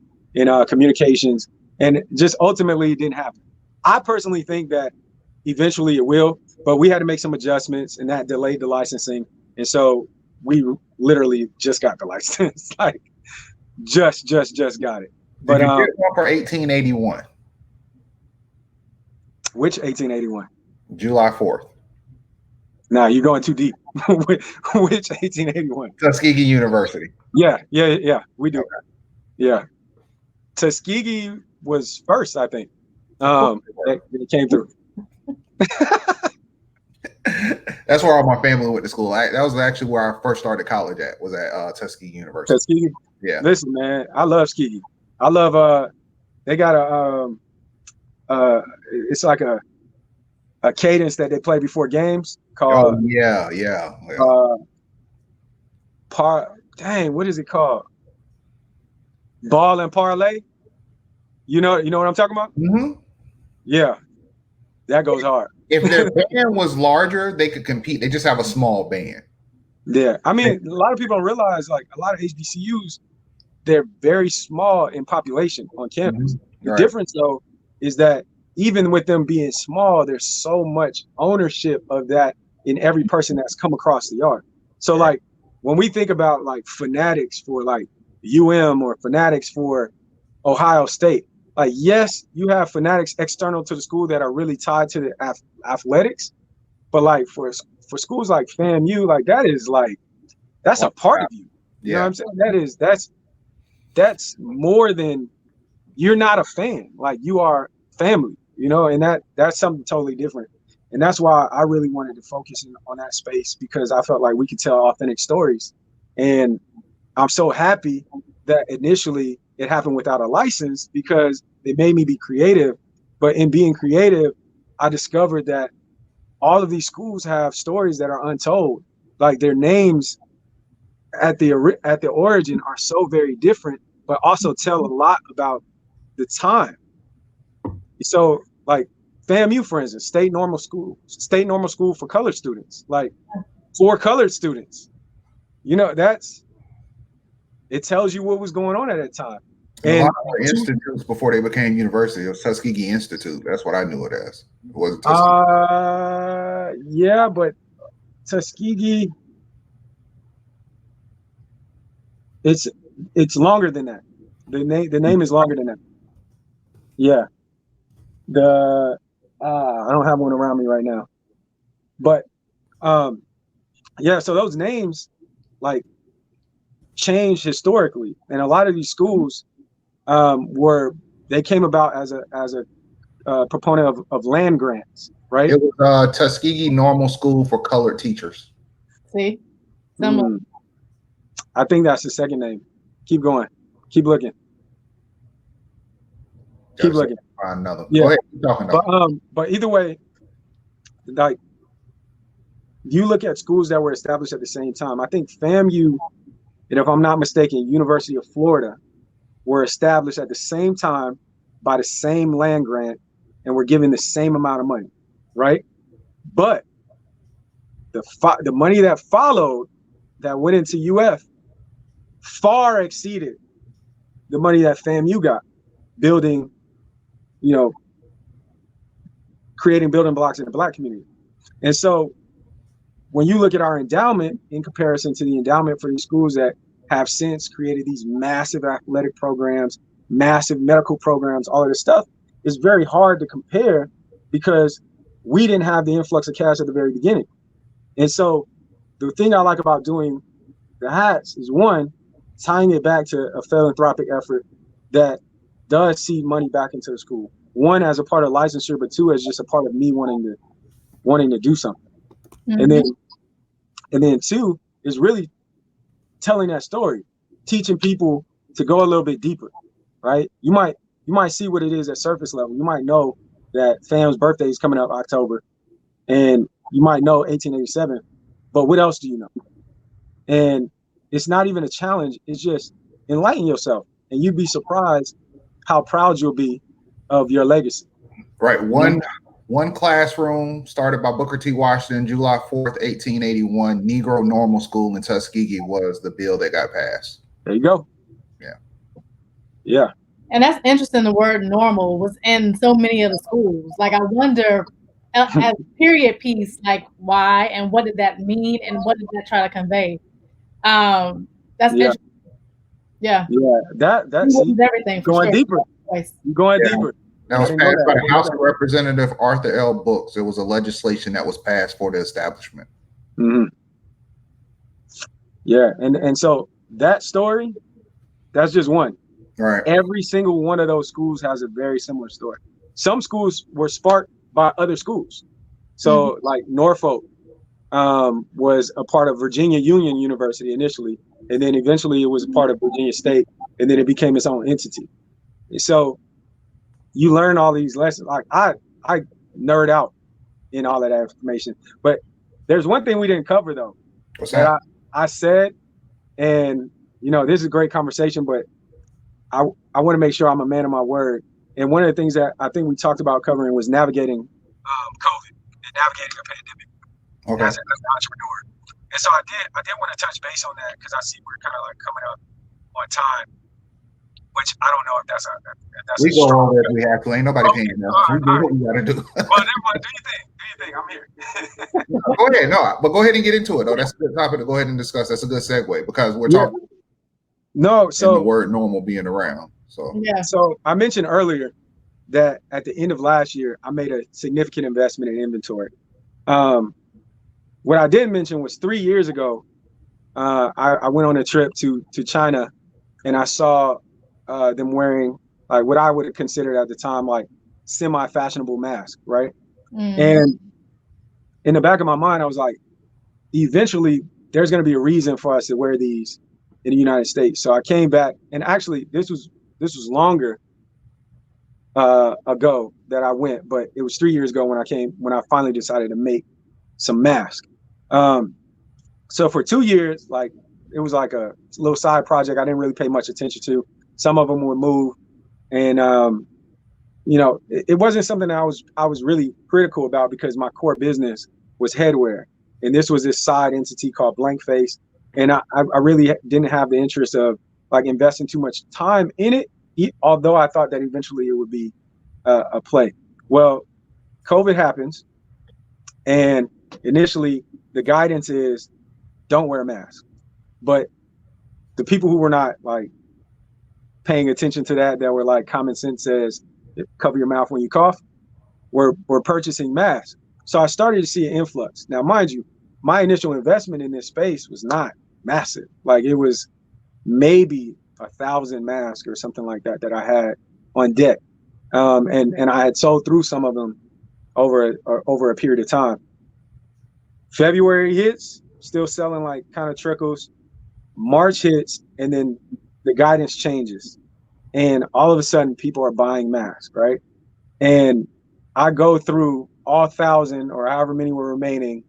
communications, and just ultimately it didn't happen. I personally think that eventually it will, but we had to make some adjustments, and that delayed the licensing. And so we literally just got the license, like just got it. But did you get one for 1881? Which 1881? July 4th. Nah, you're going too deep. Which 1881? Tuskegee University. Yeah, we do. Okay. Yeah. Tuskegee was first, I think. It came through. That's where all my family went to school. That was actually where I first started college at, was at Tuskegee University. Tuskegee? Yeah. Listen, man, I love Tuskegee. I love they got a it's like a cadence that they play before games Oh called yeah. what is it called? Ball and parlay. You know what I'm talking about? Mm-hmm. Yeah, that goes hard. If their band was larger, they could compete. They just have a small band. Yeah, I mean, a lot of people don't realize like a lot of HBCUs, they're very small in population on campus. Mm-hmm. The Right. difference though is that even with them being small, there's so much ownership of that in every person that's come across the yard. So like when we think about like fanatics for like UM or fanatics for Ohio State, like yes, you have fanatics external to the school that are really tied to the athletics, but like for schools like FAMU, like that is like that's a part of you. You know what I'm saying? That's more than you're not a fan. Like you are family, you know, and that's something totally different. And that's why I really wanted to focus on that space, because I felt like we could tell authentic stories. And I'm so happy that initially it happened without a license, because it made me be creative. But in being creative, I discovered that all of these schools have stories that are untold. Like their names at the origin are so very different, but also tell a lot about the time. So like FAMU, for instance, state normal school for colored students, like for colored students, you know, it tells you what was going on at that time. And a lot of our institutes before they became university, it was Tuskegee Institute. That's what I knew it as. It wasn't Tuskegee. Yeah, but Tuskegee, it's longer than that. The name is longer than that. Yeah. I don't have one around me right now, but yeah. So those names like changed historically, and a lot of these schools they came about as a proponent of land grants, right? It was Tuskegee Normal School for Colored Teachers. See, I think that's the second name. Keep going. Keep looking. Keep looking. Find another. Yeah. Go ahead. Keep talking about but either way, like you look at schools that were established at the same time. I think FAMU, and if I'm not mistaken, University of Florida, were established at the same time by the same land grant and were given the same amount of money, right? But the money that followed that went into UF far exceeded the money that FAMU got building, you know, creating building blocks in the Black community. And so when you look at our endowment in comparison to the endowment for these schools that have since created these massive athletic programs, massive medical programs, all of this stuff, it's very hard to compare because we didn't have the influx of cash at the very beginning. And so the thing I like about doing the hats is, one, tying it back to a philanthropic effort that does seed money back into the school. One, as a part of licensure, but two, as just a part of me wanting to do something. Mm-hmm. And then two is really telling that story, teaching people to go a little bit deeper, right? You might see what it is at surface level. You might know that FAM's birthday is coming up October, and you might know 1887, but what else do you know? And it's not even a challenge. It's just enlighten yourself, and you'd be surprised how proud you'll be of your legacy. Right. One classroom started by Booker T. Washington, July 4th, 1881, Negro Normal School in Tuskegee was the bill that got passed. There you go. Yeah. Yeah. And that's interesting. The word normal was in so many of the schools. Like, I wonder, as a period piece, like why and what did that mean and what did that try to convey? That's interesting. Yeah. Yeah. That's everything. Going deeper. Going deeper. That was passed by the House of Representative Arthur L. Brooks. It was a legislation that was passed for the establishment. Mm-hmm. Yeah, and so that story, that's just one. Right. Every single one of those schools has a very similar story. Some schools were sparked by other schools. So like Norfolk was a part of Virginia Union University initially, and then eventually it was a part of Virginia State, and then it became its own entity. And so you learn all these lessons. Like I nerd out in all of that information. But there's one thing we didn't cover though. What's that? I said, and you know, this is a great conversation, but I want to make sure I'm a man of my word. And one of the things that I think we talked about covering was navigating COVID and navigating a pandemic as an entrepreneur. And so I did want to touch base on that because I see we're kind of like coming up on time, which I don't know if that's we go over if we have to. Ain't nobody paying us. We do what we gotta do. Well, never mind. Do you think I'm here? Go ahead, but go ahead and get into it. Though that's a good topic to go ahead and discuss. That's a good segue because we're talking. No, so the word normal being around. So So I mentioned earlier that at the end of last year, I made a significant investment in inventory. What I didn't mention was 3 years ago, I went on a trip to China, and I saw them wearing like what I would have considered at the time like semi-fashionable mask, right? And in the back of my mind, I was like, eventually there's going to be a reason for us to wear these in the United States. So I came back, and actually this was longer ago that I went, but it was 3 years ago when I finally decided to make some masks. So for 2 years, like it was like a little side project I didn't really pay much attention to. Some of them would move, and you know, it wasn't something that I was really critical about because my core business was headwear, and this was this side entity called Blank Face, and I really didn't have the interest of like investing too much time in it, although I thought that eventually it would be a play. Well, COVID happens, and initially the guidance is don't wear a mask, but the people who were not like paying attention to that were like common sense says cover your mouth when you cough, were purchasing masks. So I started to see an influx. Now, mind you, my initial investment in this space was not massive. Like it was maybe 1,000 masks or something like that I had on deck. And I had sold through some of them over a period of time. February hits, still selling like kind of trickles. March hits, and then the guidance changes. And all of a sudden people are buying masks, right? And I go through all 1,000 or however many were remaining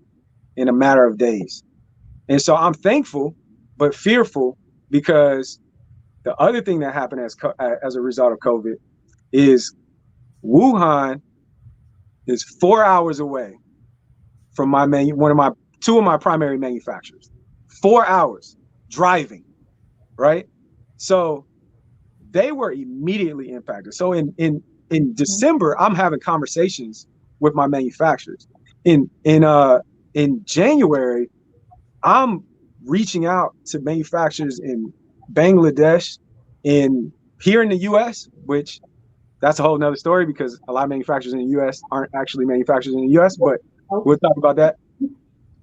in a matter of days. And so I'm thankful, but fearful, because the other thing that happened as a result of COVID is Wuhan is 4 hours away from two of my primary manufacturers. 4 hours driving, right? So they were immediately impacted. So in December, I'm having conversations with my manufacturers. In January, I'm reaching out to manufacturers in Bangladesh, here in the US, which that's a whole nother story because a lot of manufacturers in the US aren't actually manufacturers in the US, but we'll talk about that.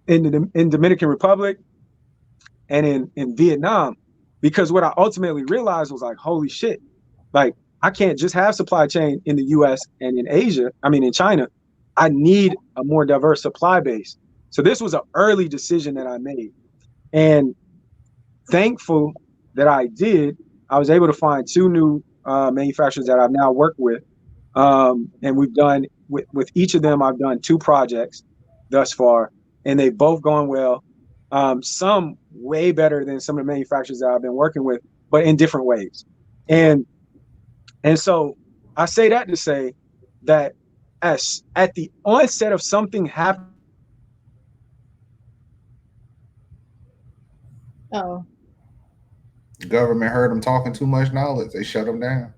In Dominican Republic and in Vietnam, because what I ultimately realized was like, holy shit, like I can't just have supply chain in the US and in China. I need a more diverse supply base. So this was an early decision that I made. And thankful that I did, I was able to find two new manufacturers that I've now worked with. And we've done, with each of them, I've done 2 projects thus far, and they've both gone well. Some way better than some of the manufacturers that I've been working with, but in different ways. And so I say that to say that at the onset of something happening. Oh. The government heard them talking too much knowledge. They shut them down.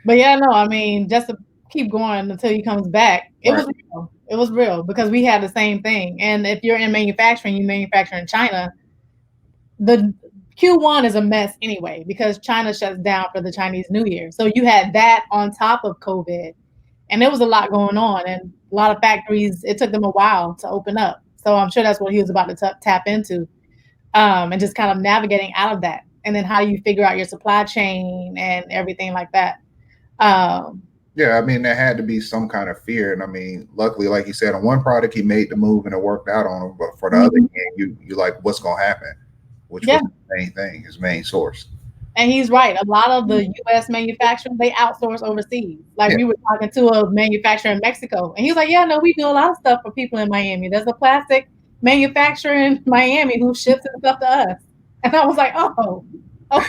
But yeah, no, I mean, just to keep going until he comes back. It was real. It was real because we had the same thing. And if you're in manufacturing, you manufacture in China, the Q1 is a mess anyway because China shuts down for the Chinese New Year. So you had that on top of COVID, and there was a lot going on, and a lot of factories, it took them a while to open up. So I'm sure that's what he was about to tap into, and just kind of navigating out of that. And then how do you figure out your supply chain and everything like that? Yeah, I mean, there had to be some kind of fear. And I mean, luckily, like you said, on one product, he made the move and it worked out on him. But for the other game, you like, what's going to happen? Which was the main thing, his main source. And he's right. A lot of the U.S. manufacturers, they outsource overseas. Like we were talking to a manufacturer in Mexico, and he was like, "Yeah, no, we do a lot of stuff for people in Miami. There's a plastic manufacturer in Miami who ships and stuff to us." And I was like, "Oh, okay."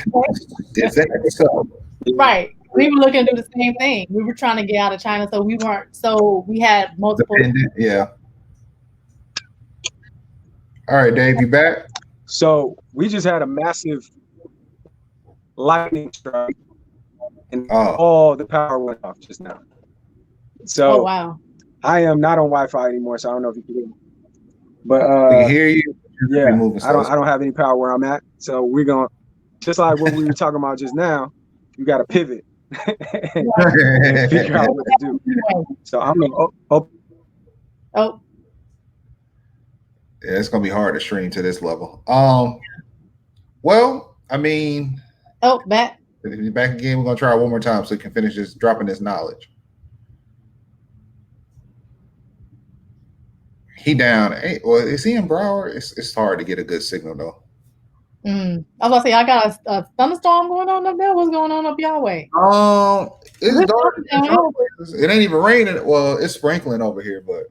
Is that so? Right. We were looking to do the same thing. We were trying to get out of China, so we weren't. So we had multiple. Yeah. All right, Dave, you back? So we just had a massive lightning strike, and all the power went off just now. So wow. I am not on Wi-Fi anymore, so I don't know if you can hear me. But we can hear you. Yeah, I don't have any power where I'm at. So we're gonna, just like what we were talking about just now, you got to pivot and figure out what to do. So I'm gonna yeah, it's gonna be hard to stream to this level. Well, I mean, back. If he's back again, we're gonna try it one more time so he can finish just dropping this knowledge. He down. Hey, well, is he in Broward? It's hard to get a good signal though. I was gonna say I got a thunderstorm going on up there. What's going on up your way? It's dark. It ain't even raining. Well, it's sprinkling over here, but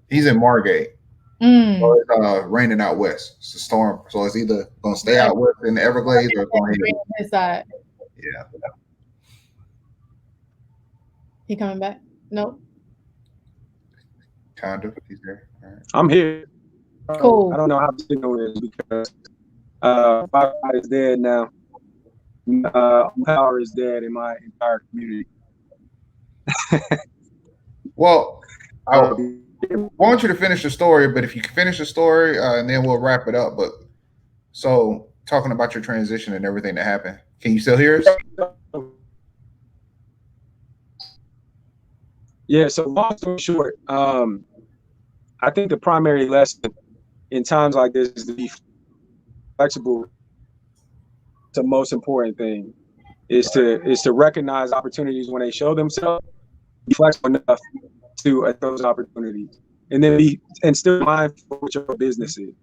he's in Margate. So it's raining out west. It's a storm, so it's either gonna stay out west in the Everglades or it's gonna hit this side. Yeah. He coming back? Nope. Kind of. He's there. All right. I'm here. Cool. I don't know how the signal is because Wi-Fi is dead now. Power is dead in my entire community. Well, I want you to finish the story, but if you can finish the story, and then we'll wrap it up. But so talking about your transition and everything that happened, can you still hear us? Yeah. So long story short, I think the primary lesson in times like this is to be flexible. The most important thing is to recognize opportunities when they show themselves, be flexible enough to at those opportunities, and then be still mindful of what your business is.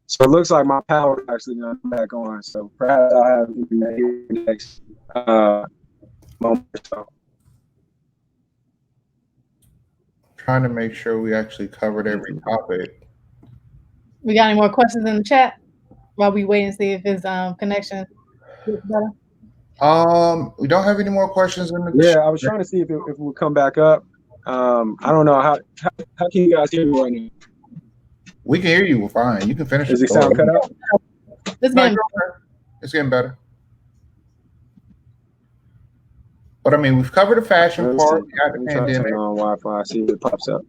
So it looks like my power is actually going to come back on. So perhaps I'll have internet here in the next moment or so. Trying to make sure we actually covered every topic. We got any more questions in the chat while we wait and see if his connection gets better? We don't have any more questions in the chat. I was trying to see if it would come back up. I don't know how can you guys hear me right now? We can hear you. We're fine. You can finish. Does it sound cut out? It's getting better. But I mean, we've covered the fashion part. We got the pandemic. On Wi-Fi, see if it pops up.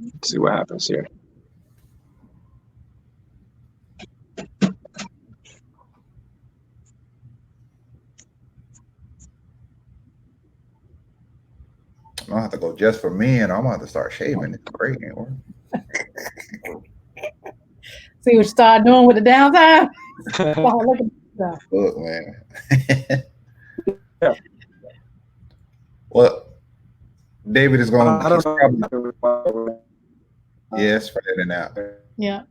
Let's see what happens here. I don't have to go just for men. I'm gonna have to start shaving. It's great, ain't it? See what you start doing with the downtime. Look, man. Yeah. Well, David is going. I don't know. Yes, for in and out. Yeah.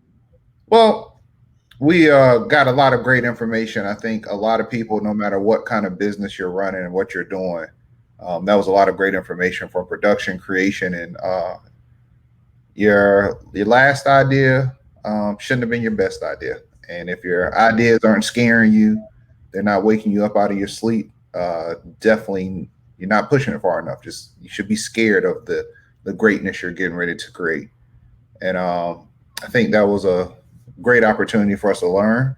Well, we got a lot of great information. I think a lot of people, no matter what kind of business you're running and what you're doing, that was a lot of great information for production, creation, and your last idea shouldn't have been your best idea. And if your ideas aren't scaring you, they're not waking you up out of your sleep, definitely you're not pushing it far enough. Just you should be scared of the greatness you're getting ready to create. And I think that was a great opportunity for us to learn.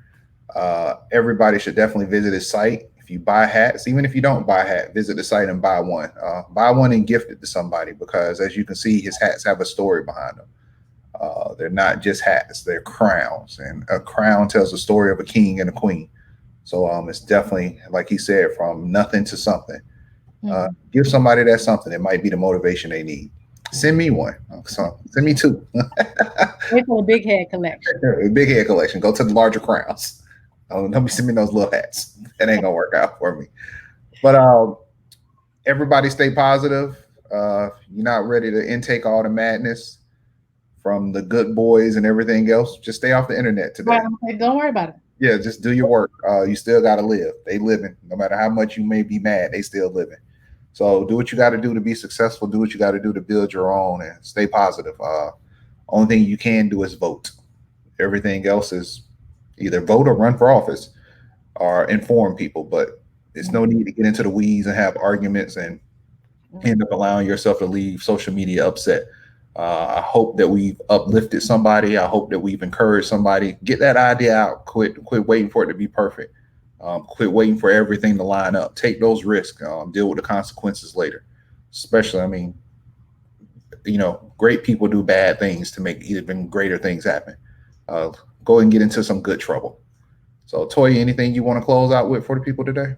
Everybody should definitely visit his site. If you buy hats, even if you don't buy a hat, visit the site and buy one. Buy one and gift it to somebody, because as you can see, his hats have a story behind them. They're not just hats, they're crowns. And a crown tells the story of a king and a queen. So it's definitely, like he said, from nothing to something. Give somebody that something. It might be the motivation they need. Send me one. So send me two. Wait for a big head collection. Big head collection. Go to the larger crowns. Don't be sending me those little hats. That ain't gonna work out for me. But everybody stay positive. You're not ready to intake all the madness from the good boys and everything else. Just stay off the internet today. Right, don't worry about it. Yeah, just do your work. You still got to live. They living. No matter how much you may be mad, they still living. So do what you got to do to be successful. Do what you got to do to build your own and stay positive. Only thing you can do is vote. Everything else is either vote or run for office or inform people. But there's no need to get into the weeds and have arguments and end up allowing yourself to leave social media upset. I hope that we've uplifted somebody. I hope that we've encouraged somebody. Get that idea out. Quit waiting for it to be perfect. Quit waiting for everything to line up. Take those risks. Deal with the consequences later. Especially, I mean, great people do bad things to make even greater things happen. Go and get into some good trouble. So, Toya, anything you want to close out with for the people today?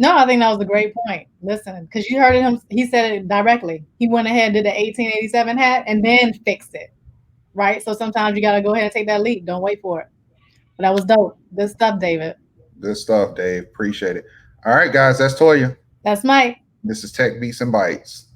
No, I think that was a great point. Listen, because you heard him, he said it directly. He went ahead and did the 1887 hat and then fixed it. Right? So sometimes you got to go ahead and take that leap. Don't wait for it. But that was dope. Good stuff, David. Good stuff, Dave. Appreciate it. All right, guys, that's Toya. That's Mike. This is Tech Beats and Bytes.